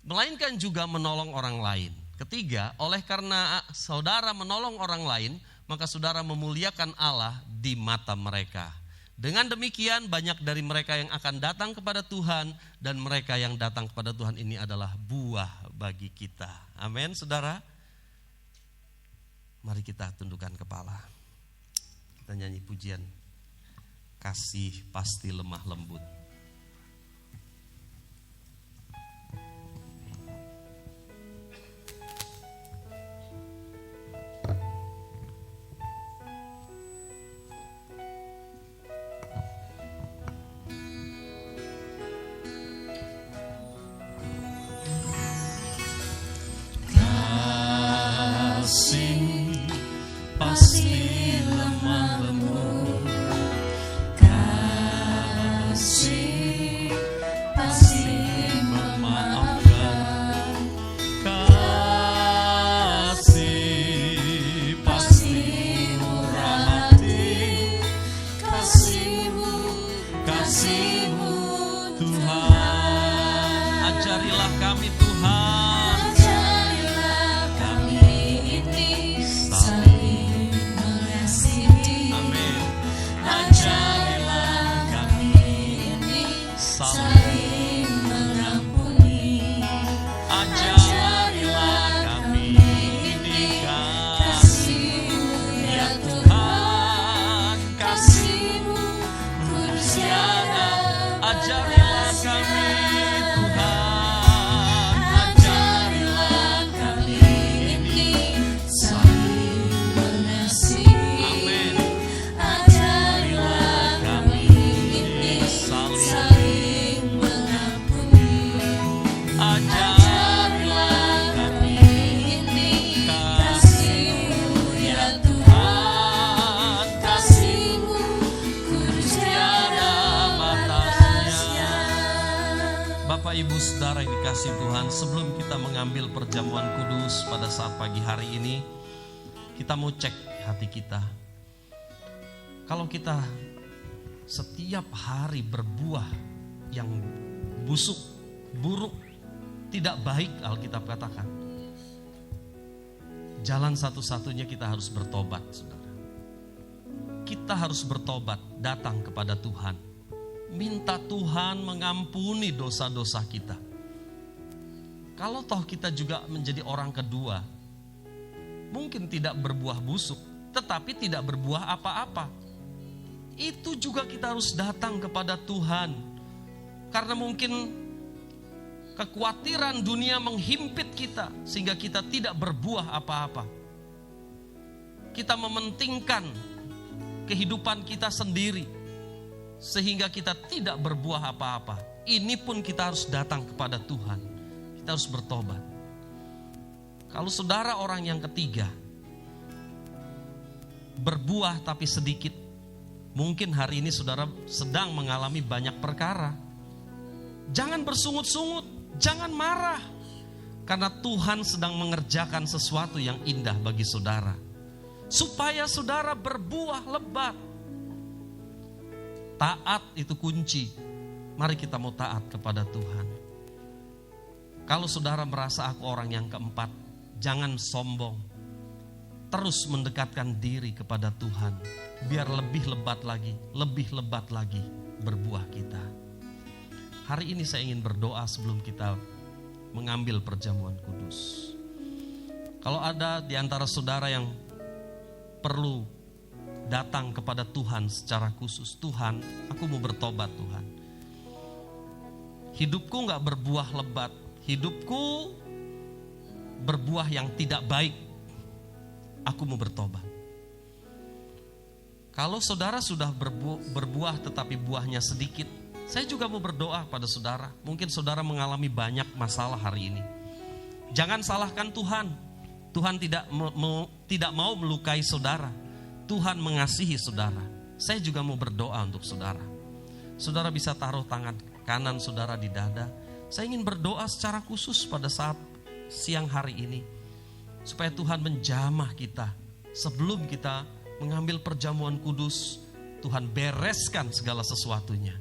melainkan juga menolong orang lain. Ketiga, oleh karena saudara menolong orang lain, maka saudara memuliakan Allah di mata mereka. Dengan demikian banyak dari mereka yang akan datang kepada Tuhan, dan mereka yang datang kepada Tuhan ini adalah buah bagi kita. Amin, saudara. Mari kita tundukkan kepala. Kita nyanyi pujian Kasih Pasti Lemah Lembut. Ibu saudara yang dikasihi Tuhan, sebelum kita mengambil perjamuan kudus pada saat pagi hari ini, kita mau cek hati kita. Kalau kita setiap hari berbuah yang busuk, buruk, tidak baik, Alkitab katakan, jalan satu-satunya kita harus bertobat, saudara. Kita harus bertobat, datang kepada Tuhan. Minta Tuhan mengampuni dosa-dosa kita. Kalau toh kita juga menjadi orang kedua, mungkin tidak berbuah busuk, tetapi tidak berbuah apa-apa, itu juga kita harus datang kepada Tuhan. Karena mungkin kekhawatiran dunia menghimpit kita, sehingga kita tidak berbuah apa-apa. Kita mementingkan kehidupan kita sendiri, sehingga kita tidak berbuah apa-apa. Ini pun kita harus datang kepada Tuhan. Kita harus bertobat. Kalau saudara orang yang ketiga, berbuah tapi sedikit, mungkin hari ini saudara sedang mengalami banyak perkara. Jangan bersungut-sungut, jangan marah, karena Tuhan sedang mengerjakan sesuatu yang indah bagi saudara, supaya saudara berbuah lebat. Taat itu kunci. Mari kita mau taat kepada Tuhan. Kalau saudara merasa aku orang yang keempat, jangan sombong. Terus mendekatkan diri kepada Tuhan, biar lebih lebat lagi berbuah kita. Hari ini saya ingin berdoa sebelum kita mengambil perjamuan kudus. Kalau ada di antara saudara yang perlu datang kepada Tuhan secara khusus, Tuhan, aku mau bertobat Tuhan. Hidupku gak berbuah lebat, hidupku berbuah yang tidak baik. Aku mau bertobat. Kalau saudara sudah berbuah tetapi buahnya sedikit, saya juga mau berdoa pada saudara. Mungkin saudara mengalami banyak masalah hari ini. Jangan salahkan Tuhan. Tuhan tidak mau melukai saudara. Tuhan mengasihi saudara. Saya juga mau berdoa untuk saudara. Saudara bisa taruh tangan kanan saudara di dada. Saya ingin berdoa secara khusus pada saat siang hari ini, supaya Tuhan menjamah kita sebelum kita mengambil perjamuan kudus, Tuhan bereskan segala sesuatunya.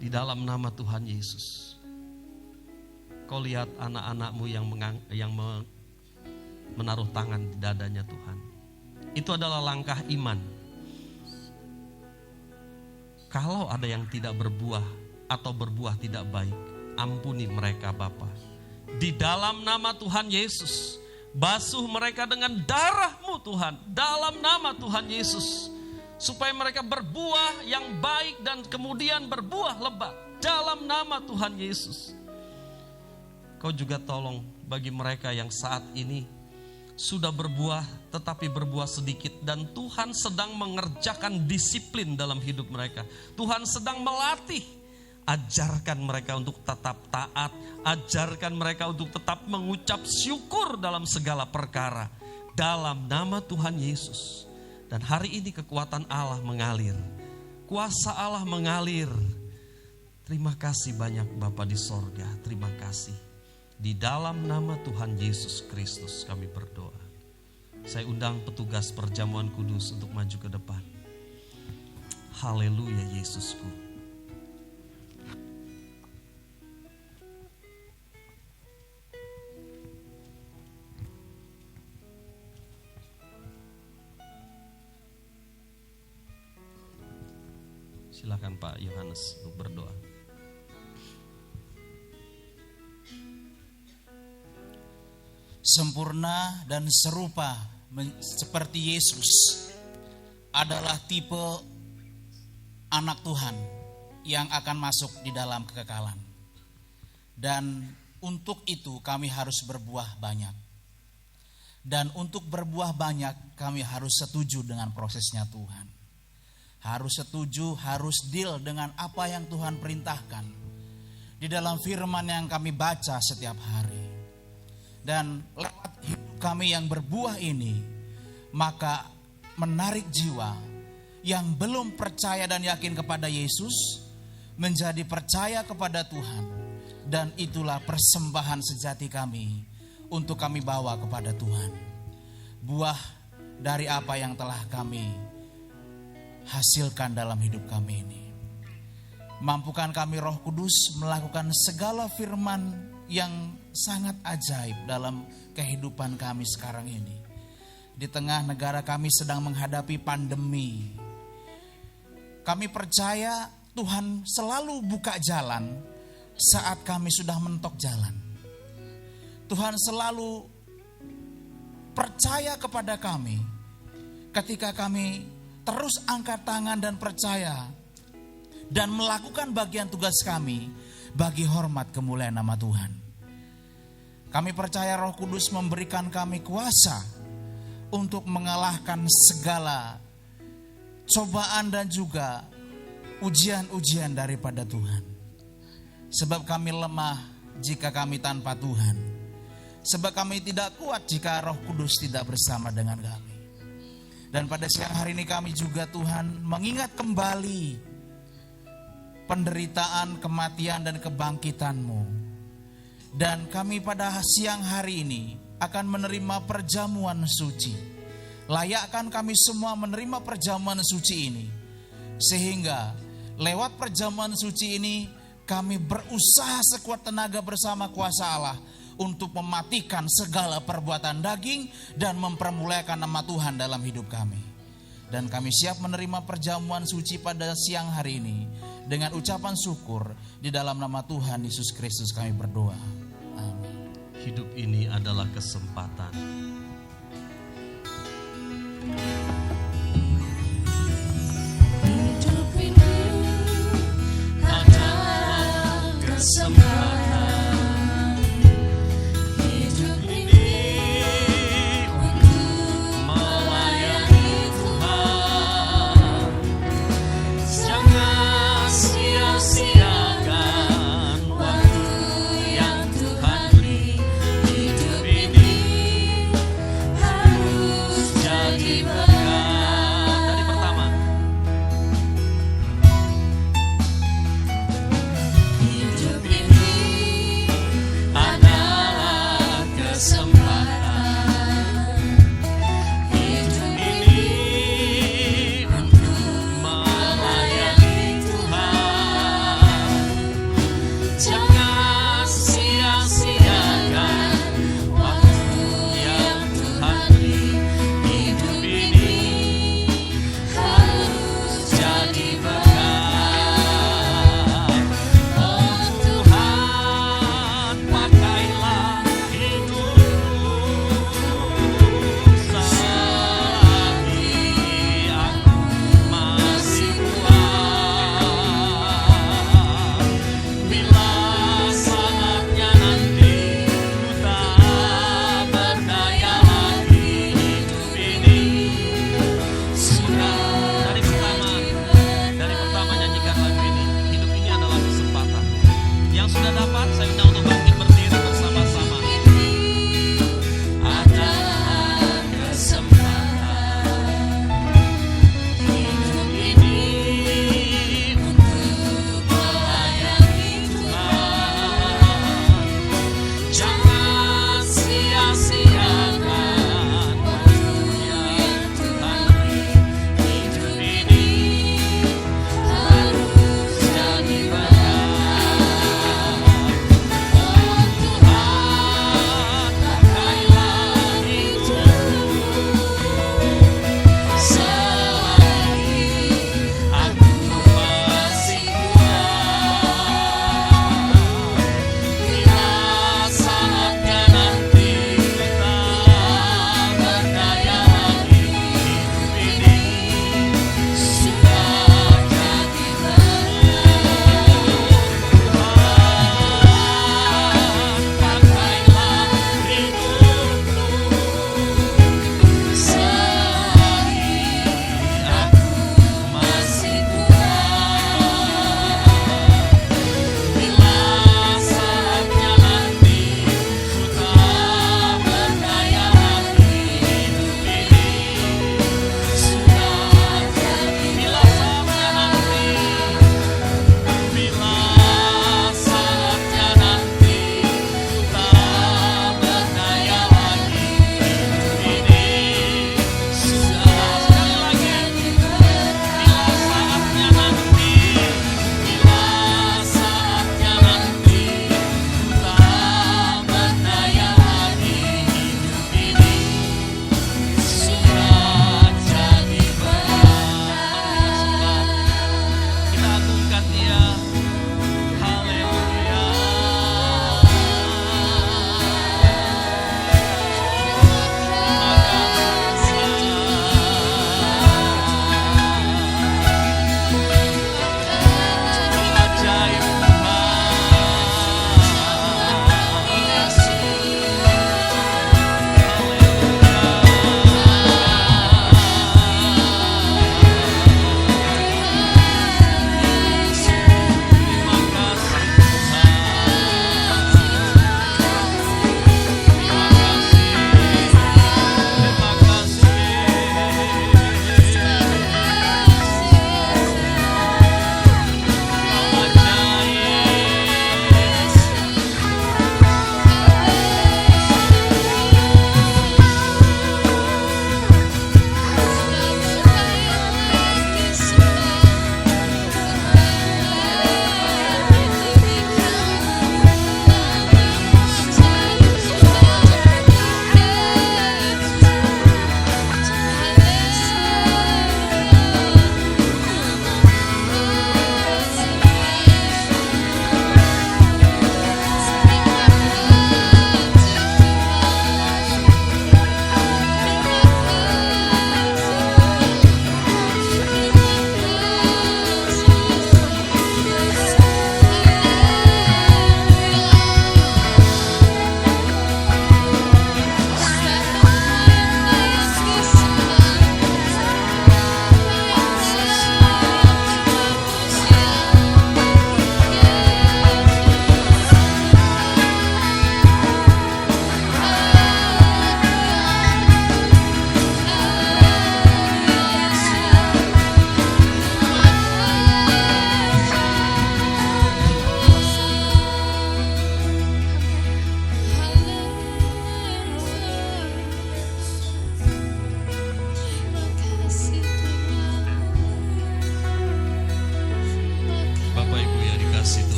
Di dalam nama Tuhan Yesus. Kau lihat anak-anakmu yang menaruh tangan di dadanya Tuhan. Itu adalah langkah iman. Kalau ada yang tidak berbuah atau berbuah tidak baik, ampuni mereka Bapa. Di dalam nama Tuhan Yesus, basuh mereka dengan darah-Mu Tuhan, dalam nama Tuhan Yesus, supaya mereka berbuah yang baik dan kemudian berbuah lebat, dalam nama Tuhan Yesus. Kau juga tolong bagi mereka yang saat ini sudah berbuah tetapi berbuah sedikit, dan Tuhan sedang mengerjakan disiplin dalam hidup mereka. Tuhan sedang melatih. Ajarkan mereka untuk tetap taat, ajarkan mereka untuk tetap mengucap syukur dalam segala perkara, dalam nama Tuhan Yesus. Dan hari ini kekuatan Allah mengalir, kuasa Allah mengalir. Terima kasih banyak Bapa di sorga, terima kasih. Di dalam nama Tuhan Yesus Kristus kami berdoa. Saya undang petugas perjamuan kudus untuk maju ke depan. Haleluya Yesusku. Silakan Pak Yohanes untuk berdoa. Sempurna dan serupa seperti Yesus adalah tipe anak Tuhan yang akan masuk di dalam kekekalan. Dan untuk itu kami harus berbuah banyak. Dan untuk berbuah banyak kami harus setuju dengan prosesnya Tuhan. Harus setuju, harus deal dengan apa yang Tuhan perintahkan di dalam firman yang kami baca setiap hari. Dan lewat hidup kami yang berbuah ini, maka menarik jiwa yang belum percaya dan yakin kepada Yesus menjadi percaya kepada Tuhan. Dan itulah persembahan sejati kami untuk kami bawa kepada Tuhan. Buah dari apa yang telah kami hasilkan dalam hidup kami ini. Mampukan kami Roh Kudus melakukan segala firman yang sangat ajaib dalam kehidupan kami sekarang ini. Di tengah negara kami sedang menghadapi pandemi, kami percaya Tuhan selalu buka jalan saat kami sudah mentok jalan. Tuhan selalu percaya kepada kami ketika kami terus angkat tangan dan percaya dan melakukan bagian tugas kami bagi hormat kemuliaan nama Tuhan. Kami percaya Roh Kudus memberikan kami kuasa untuk mengalahkan segala cobaan dan juga ujian-ujian daripada Tuhan. Sebab kami lemah jika kami tanpa Tuhan. Sebab kami tidak kuat jika Roh Kudus tidak bersama dengan kami. Dan pada siang hari ini kami juga Tuhan mengingat kembali penderitaan, kematian dan kebangkitan-Mu. Dan kami pada siang hari ini akan menerima perjamuan suci. Layakkan kami semua menerima perjamuan suci ini. Sehingga lewat perjamuan suci ini kami berusaha sekuat tenaga bersama kuasa Allah untuk mematikan segala perbuatan daging dan mempermuliakan nama Tuhan dalam hidup kami. Dan kami siap menerima perjamuan suci pada siang hari ini dengan ucapan syukur di dalam nama Tuhan Yesus Kristus kami berdoa. Amin. Hidup ini adalah kesempatan. Hidup ini adalah kesempatan. Hidup ini harus jadi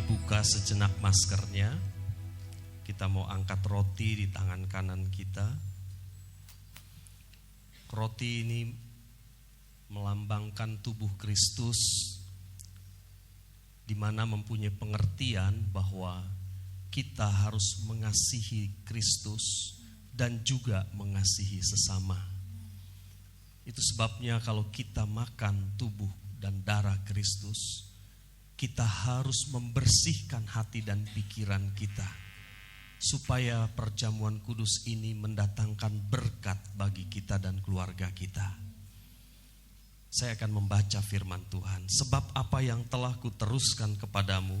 dibuka sejenak maskernya. Kita mau angkat roti di tangan kanan kita. Roti ini melambangkan tubuh Kristus, di mana mempunyai pengertian bahwa kita harus mengasihi Kristus dan juga mengasihi sesama. Itu sebabnya kalau kita makan tubuh dan darah Kristus, kita harus membersihkan hati dan pikiran kita, supaya perjamuan kudus ini mendatangkan berkat bagi kita dan keluarga kita. Saya akan membaca firman Tuhan. Sebab apa yang telah kuteruskan kepadamu,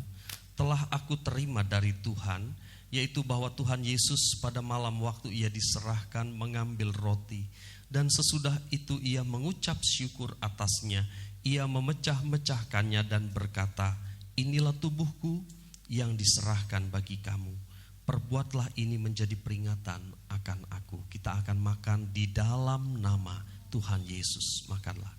telah aku terima dari Tuhan, yaitu bahwa Tuhan Yesus pada malam waktu ia diserahkan mengambil roti, dan sesudah itu ia mengucap syukur atasnya, ia memecah-mecahkannya dan berkata, inilah tubuhku yang diserahkan bagi kamu. Perbuatlah ini menjadi peringatan akan aku. Kita akan makan di dalam nama Tuhan Yesus. Makanlah.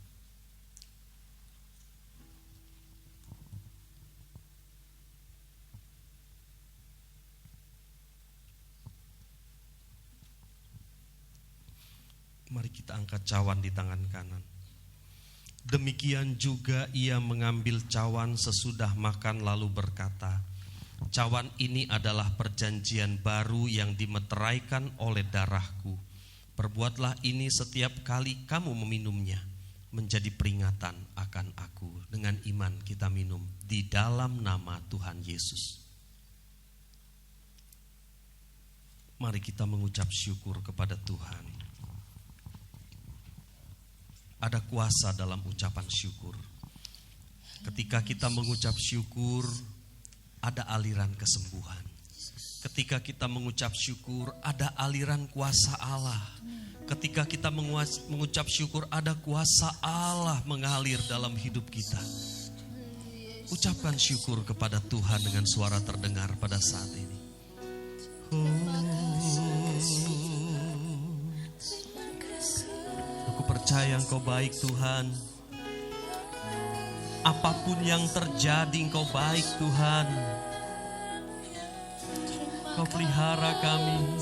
Mari kita angkat cawan di tangan kanan. Demikian juga ia mengambil cawan sesudah makan lalu berkata, cawan ini adalah perjanjian baru yang dimeteraikan oleh darahku. Perbuatlah ini setiap kali kamu meminumnya, menjadi peringatan akan aku. Dengan iman kita minum di dalam nama Tuhan Yesus. Mari kita mengucap syukur kepada Tuhan. Ada kuasa dalam ucapan syukur. Ketika kita mengucap syukur, ada aliran kesembuhan. Ketika kita mengucap syukur, ada aliran kuasa Allah. Ketika kita mengucap syukur, ada kuasa Allah mengalir dalam hidup kita. Ucapkan syukur kepada Tuhan dengan suara terdengar pada saat ini. Aku percaya Engkau baik Tuhan. Apapun yang terjadi Engkau baik Tuhan. Kau pelihara kami,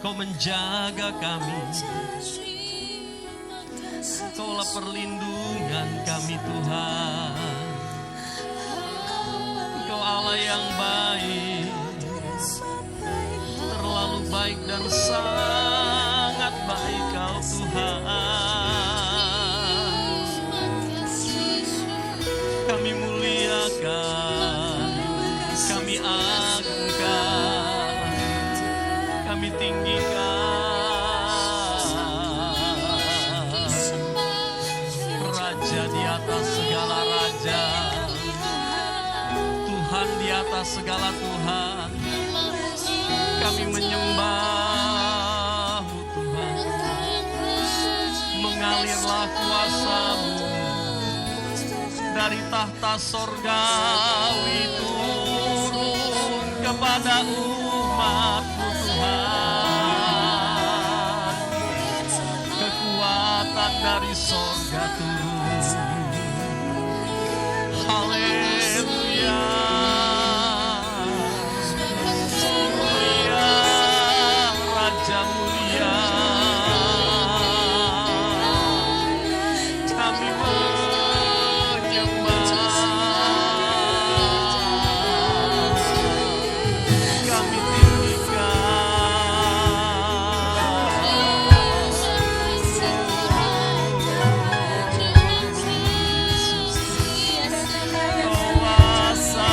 Kau menjaga kami. Kaulah perlindungan kami Tuhan. Engkau Allah yang baik, terlalu baik dan sangat baik Kau Tuhan. Kami muliakan, kami agungkan, kami tinggikan. Raja di atas segala raja, Tuhan di atas segala Tuhan. Kami menyembah-Mu Tuhan. Mengalirlah kuasa-Mu dari tahta sorgawi turun kepada umat-Mu Tuhan. Kekuatan dari sorga turun. Haleluya. Mulia, Raja mulia. Kami kuasa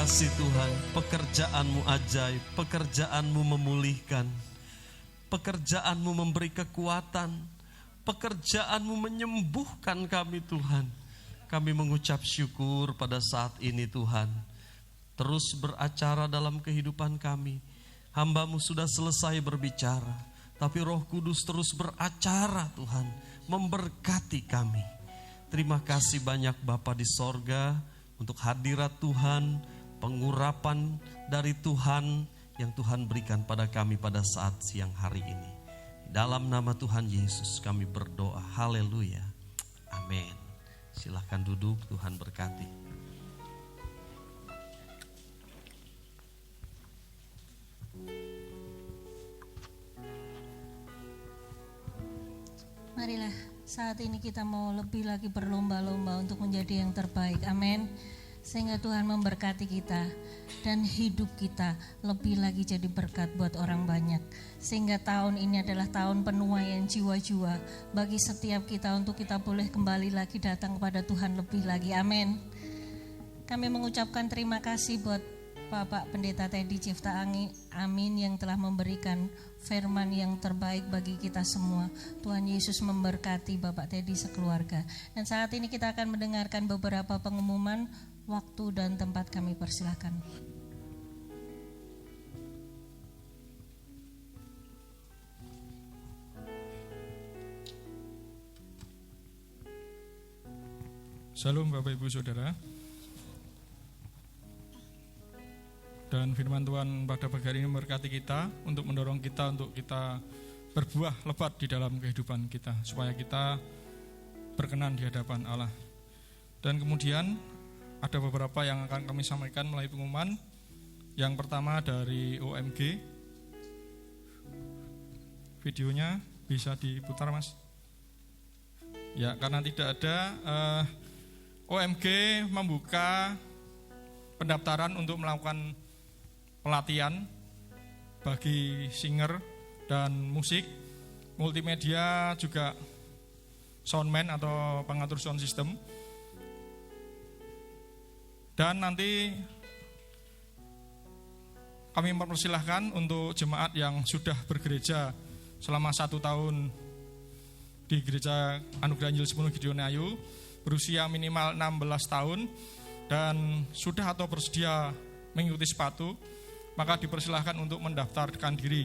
kasih Tuhan, pekerjaan-Mu ajaib, pekerjaan-Mu memulihkan, pekerjaan-Mu memberi kekuatan, pekerjaan-Mu menyembuhkan kami Tuhan. Kami mengucap syukur pada saat ini Tuhan. Terus beracara dalam kehidupan kami. Hamba-Mu sudah selesai berbicara, tapi Roh Kudus terus beracara Tuhan, memberkati kami. Terima kasih banyak Bapa di sorga untuk hadirat Tuhan, pengurapan dari Tuhan yang Tuhan berikan pada kami pada saat siang hari ini. Dalam nama Tuhan Yesus kami berdoa. Haleluya. Amin. Silahkan duduk, Tuhan berkati. Marilah saat ini kita mau lebih lagi berlomba-lomba untuk menjadi yang terbaik. Amin. Sehingga Tuhan memberkati kita dan hidup kita lebih lagi jadi berkat buat orang banyak. Sehingga tahun ini adalah tahun penuaian jiwa-jiwa bagi setiap kita untuk kita boleh kembali lagi datang kepada Tuhan lebih lagi. Amin. Kami mengucapkan terima kasih buat Bapak Pendeta Teddy Cipta Amin yang telah memberikan firman yang terbaik bagi kita semua. Tuhan Yesus memberkati Bapak Teddy sekeluarga. Dan saat ini kita akan mendengarkan beberapa pengumuman. Waktu dan tempat kami persilahkan. Shalom Bapak Ibu Saudara. Dan firman Tuhan pada pagi hari ini memberkati kita untuk mendorong kita untuk kita berbuah lebat di dalam kehidupan kita supaya kita berkenan di hadapan Allah. Dan kemudian ada beberapa yang akan kami sampaikan melalui pengumuman. Yang pertama dari OMG. Videonya bisa diputar Mas. Ya, karena tidak ada, OMG membuka pendaftaran untuk melakukan pelatihan bagi singer dan musik, multimedia juga soundman atau pengatur sound system. Dan nanti kami mempersilahkan untuk jemaat yang sudah bergereja selama 1 tahun di Gereja Anugerah Injil 10 Gideon Ayu, berusia minimal 16 tahun dan sudah atau bersedia mengikuti sepatu, maka dipersilahkan untuk mendaftarkan diri.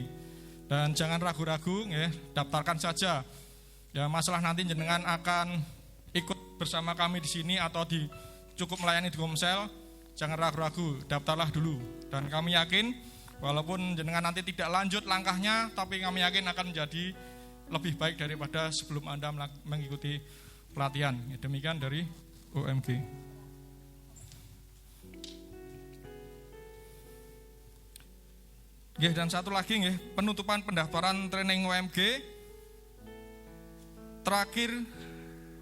Dan jangan ragu-ragu, ya, daftarkan saja. Ya, masalah nanti jenengan akan ikut bersama kami di sini atau cukup melayani di Komsel, jangan ragu-ragu, daftarlah dulu. Dan kami yakin, walaupun jenengan nanti tidak lanjut langkahnya, tapi kami yakin akan menjadi lebih baik daripada sebelum Anda mengikuti pelatihan. Ya, demikian dari OMG. Ya, dan satu lagi, ya, penutupan pendaftaran training OMG terakhir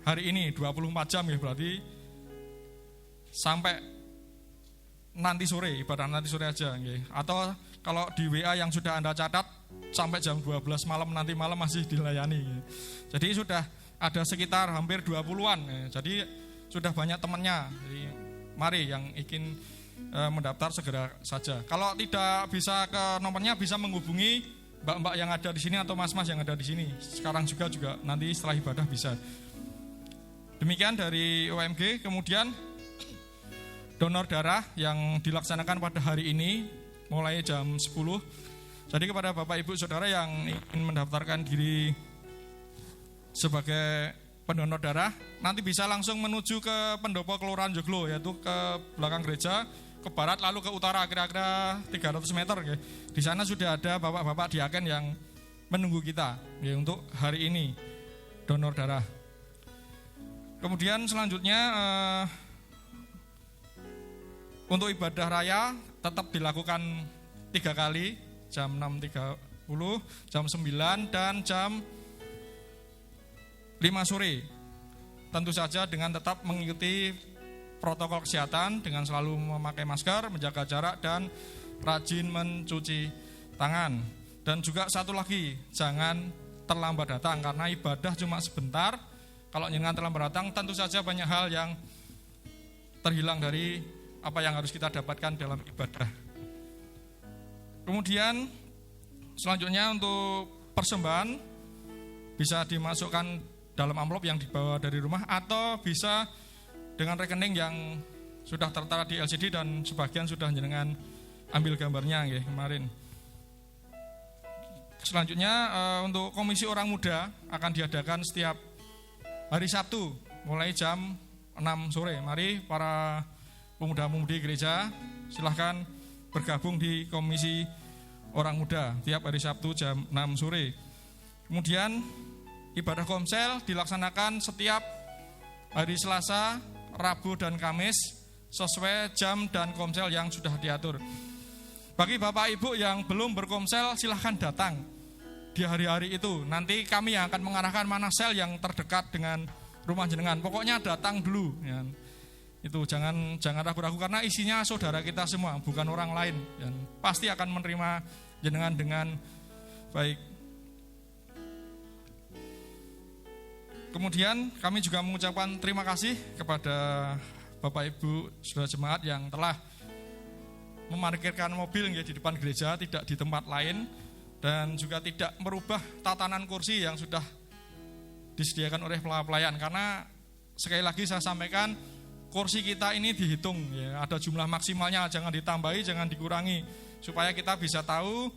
hari ini 24 jam, ya, berarti sampai nanti sore, ibadah nanti sore aja, okay. Atau kalau di WA yang sudah Anda catat sampai jam 12 malam, nanti malam masih dilayani, okay. Jadi sudah ada sekitar hampir 20-an, okay. Jadi sudah banyak temannya. Jadi mari yang ingin mendaftar segera saja. Kalau tidak bisa ke nomornya, bisa menghubungi mbak-mbak yang ada di sini atau mas-mas yang ada di sini. Sekarang juga nanti setelah ibadah bisa. Demikian dari OMG. Kemudian donor darah yang dilaksanakan pada hari ini mulai jam 10. Jadi kepada Bapak Ibu Saudara yang ingin mendaftarkan diri sebagai pendonor darah, nanti bisa langsung menuju ke pendopo Kelurahan Joglo, yaitu ke belakang gereja, ke barat lalu ke utara kira-kira 300 meter. Ya. Di sana sudah ada bapak-bapak diaken yang menunggu kita, ya, untuk hari ini donor darah. Kemudian selanjutnya untuk ibadah raya tetap dilakukan 3 kali, jam 6.30, jam 9, dan jam 5 sore. Tentu saja dengan tetap mengikuti protokol kesehatan dengan selalu memakai masker, menjaga jarak, dan rajin mencuci tangan. Dan juga satu lagi, jangan terlambat datang karena ibadah cuma sebentar. Kalau jangan terlambat datang, tentu saja banyak hal yang terhilang dari apa yang harus kita dapatkan dalam ibadah. Kemudian selanjutnya untuk persembahan bisa dimasukkan dalam amplop yang dibawa dari rumah atau bisa dengan rekening yang sudah tertera di LCD dan sebagian sudah jenengan ambil gambarnya ya, kemarin. Selanjutnya untuk komisi orang muda akan diadakan setiap hari Sabtu mulai jam 6 sore. Mari para pemuda-pemudi gereja silahkan bergabung di komisi orang muda tiap hari Sabtu jam 6 sore. Kemudian ibadah komsel dilaksanakan setiap hari Selasa, Rabu, dan Kamis sesuai jam dan komsel yang sudah diatur. Bagi Bapak Ibu yang belum berkomsel silahkan datang di hari-hari itu. Nanti kami yang akan mengarahkan mana sel yang terdekat dengan rumah jenengan. Pokoknya datang dulu ya. Itu jangan ragu-ragu karena isinya saudara kita semua, bukan orang lain ya. Pasti akan menerima jenengan dengan baik. Kemudian kami juga mengucapkan terima kasih kepada Bapak Ibu saudara jemaat yang telah memarkirkan mobil di depan gereja, tidak di tempat lain, dan juga tidak merubah tatanan kursi yang sudah disediakan oleh pelayan. Karena sekali lagi saya sampaikan, kursi kita ini dihitung ya, ada jumlah maksimalnya, jangan ditambahi, jangan dikurangi, supaya kita bisa tahu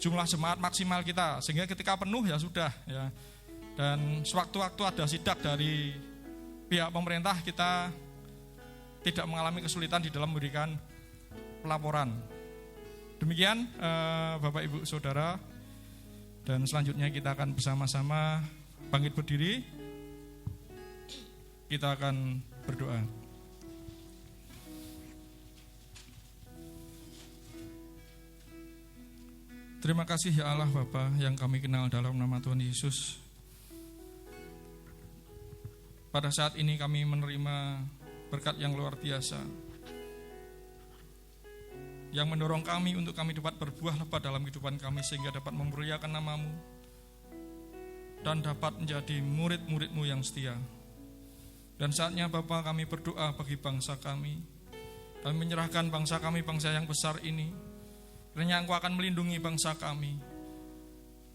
jumlah jemaat maksimal kita, sehingga ketika penuh ya sudah ya. Dan sewaktu-waktu ada sidak dari pihak pemerintah, kita tidak mengalami kesulitan di dalam memberikan pelaporan. Demikian Bapak Ibu Saudara, dan selanjutnya kita akan bersama-sama bangkit berdiri. Kita akan berdoa. Terima kasih ya Allah Bapa yang kami kenal dalam nama Tuhan Yesus. Pada saat ini kami menerima berkat yang luar biasa yang mendorong kami untuk kami dapat berbuah lebat dalam kehidupan kami, sehingga dapat memuliakan nama-Mu dan dapat menjadi murid-murid-Mu yang setia. Dan saatnya Bapa kami berdoa bagi bangsa kami. Kami menyerahkan bangsa kami, bangsa yang besar ini. Kiranya Engkau akan melindungi bangsa kami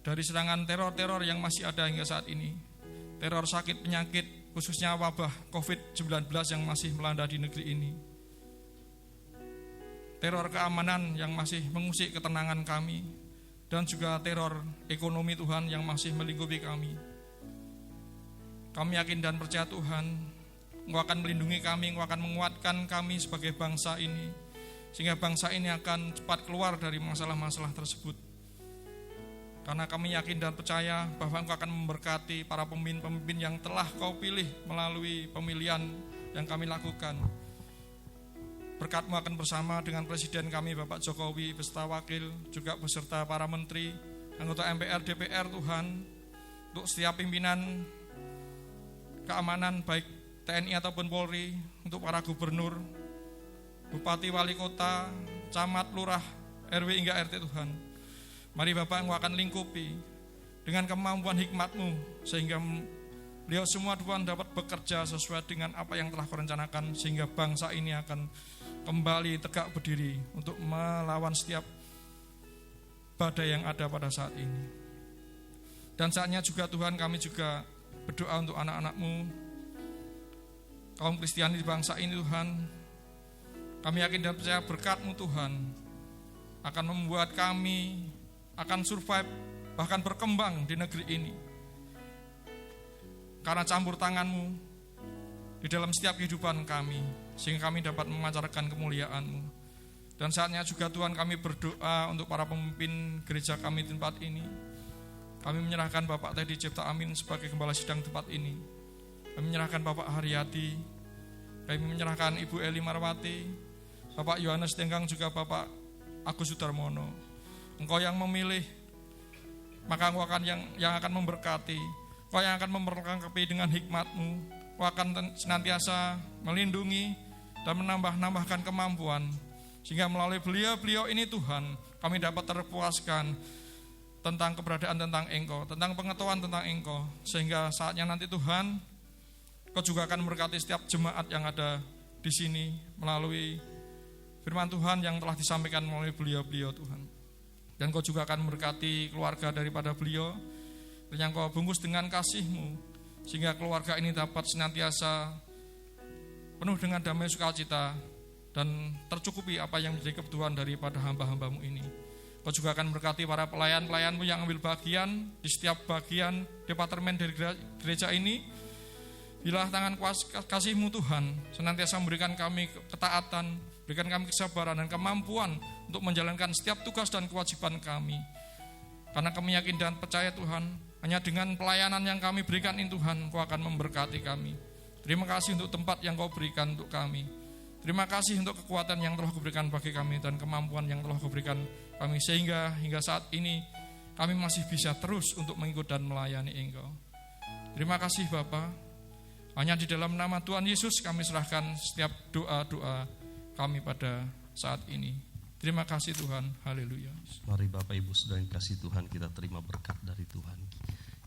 dari serangan teror-teror yang masih ada hingga saat ini. Teror sakit penyakit, khususnya wabah COVID-19 yang masih melanda di negeri ini. Teror keamanan yang masih mengusik ketenangan kami, dan juga teror ekonomi Tuhan yang masih melingkupi kami. Kami yakin dan percaya Tuhan, Engkau akan melindungi kami, Engkau akan menguatkan kami sebagai bangsa ini, sehingga bangsa ini akan cepat keluar dari masalah-masalah tersebut. Karena kami yakin dan percaya bahwa Engkau akan memberkati para pemimpin-pemimpin yang telah Kau pilih melalui pemilihan yang kami lakukan. Berkat-Mu akan bersama dengan Presiden kami Bapak Jokowi beserta wakil, juga beserta para menteri, anggota MPR, DPR Tuhan, untuk setiap pimpinan keamanan baik TNI ataupun Polri, untuk para gubernur, bupati, wali kota, camat, lurah, RW hingga RT Tuhan. Mari Bapak Engkau akan lingkupi dengan kemampuan hikmat-Mu, sehingga beliau semua Tuhan dapat bekerja sesuai dengan apa yang telah Kau rencanakan, sehingga bangsa ini akan kembali tegak berdiri untuk melawan setiap badai yang ada pada saat ini. Dan saatnya juga Tuhan kami juga berdoa untuk anak-anak-Mu, kaum Kristiani di bangsa ini Tuhan. Kami yakin dan percaya berkat-Mu Tuhan akan membuat kami akan survive, bahkan berkembang di negeri ini. Karena campur tangan-Mu di dalam setiap kehidupan kami, sehingga kami dapat memancarkan kemuliaan-Mu. Dan saatnya juga Tuhan kami berdoa untuk para pemimpin gereja kami di tempat ini. Kami menyerahkan Bapak Teddy Cipta Amin sebagai gembala sidang tempat ini. Kami menyerahkan Bapak Haryati, kami menyerahkan Ibu Eli Marwati, Bapak Yohanes Tenggang, juga Bapak Agus Sudarmono. Engkau yang memilih, maka Engkau akan yang akan memberkati. Engkau yang akan memperlengkapi dengan hikmat-Mu. Engkau akan senantiasa melindungi dan menambahkan kemampuan, sehingga melalui beliau-beliau ini Tuhan, kami dapat terpuaskan tentang keberadaan tentang Engkau, tentang pengetahuan tentang Engkau, sehingga saatnya nanti Tuhan, Kau juga akan memberkati setiap jemaat yang ada di sini melalui firman Tuhan yang telah disampaikan melalui beliau-beliau Tuhan. Dan Kau juga akan memberkati keluarga daripada beliau, dan yang Kau bungkus dengan kasih-Mu, sehingga keluarga ini dapat senantiasa penuh dengan damai sukacita dan tercukupi apa yang menjadi kebutuhan daripada hamba-hamba-Mu ini. Kau juga akan memberkati para pelayan-pelayan-Mu yang ambil bagian di setiap bagian departemen dari gereja ini. Bilah tangan kasih-Mu Tuhan senantiasa memberikan kami ketaatan, berikan kami kesabaran dan kemampuan untuk menjalankan setiap tugas dan kewajiban kami. Karena kami yakin dan percaya Tuhan, hanya dengan pelayanan yang kami berikan ini Tuhan, Kau akan memberkati kami. Terima kasih untuk tempat yang Kau berikan untuk kami. Terima kasih untuk kekuatan yang telah Kau berikan bagi kami dan kemampuan yang telah Kau berikan kami, sehingga hingga saat ini kami masih bisa terus untuk mengikut dan melayani Engkau. Terima kasih Bapa. Hanya di dalam nama Tuhan Yesus kami serahkan setiap doa-doa kami pada saat ini. Terima kasih Tuhan. Haleluya. Mari Bapak Ibu Saudara yang kasih Tuhan, kita terima berkat dari Tuhan.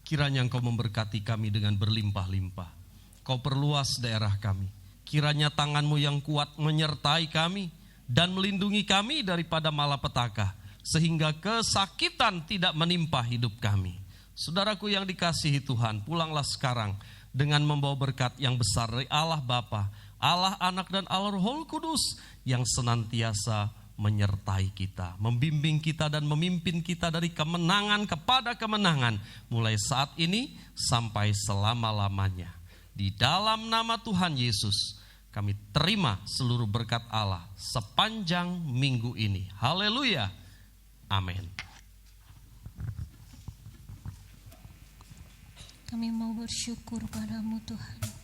Kiranya Engkau memberkati kami dengan berlimpah-limpah. Kau perluas daerah kami. Kiranya tangan-Mu yang kuat menyertai kami dan melindungi kami daripada malapetaka, sehingga kesakitan tidak menimpa hidup kami. Saudaraku yang dikasihi Tuhan, pulanglah sekarang dengan membawa berkat yang besar dari Allah Bapa, Allah Anak dan Allah Roh Kudus yang senantiasa menyertai kita, membimbing kita dan memimpin kita dari kemenangan kepada kemenangan, mulai saat ini sampai selama-lamanya. Di dalam nama Tuhan Yesus kami terima seluruh berkat Allah sepanjang minggu ini. Haleluya. Amin. Kami mau bersyukur padamu Tuhan.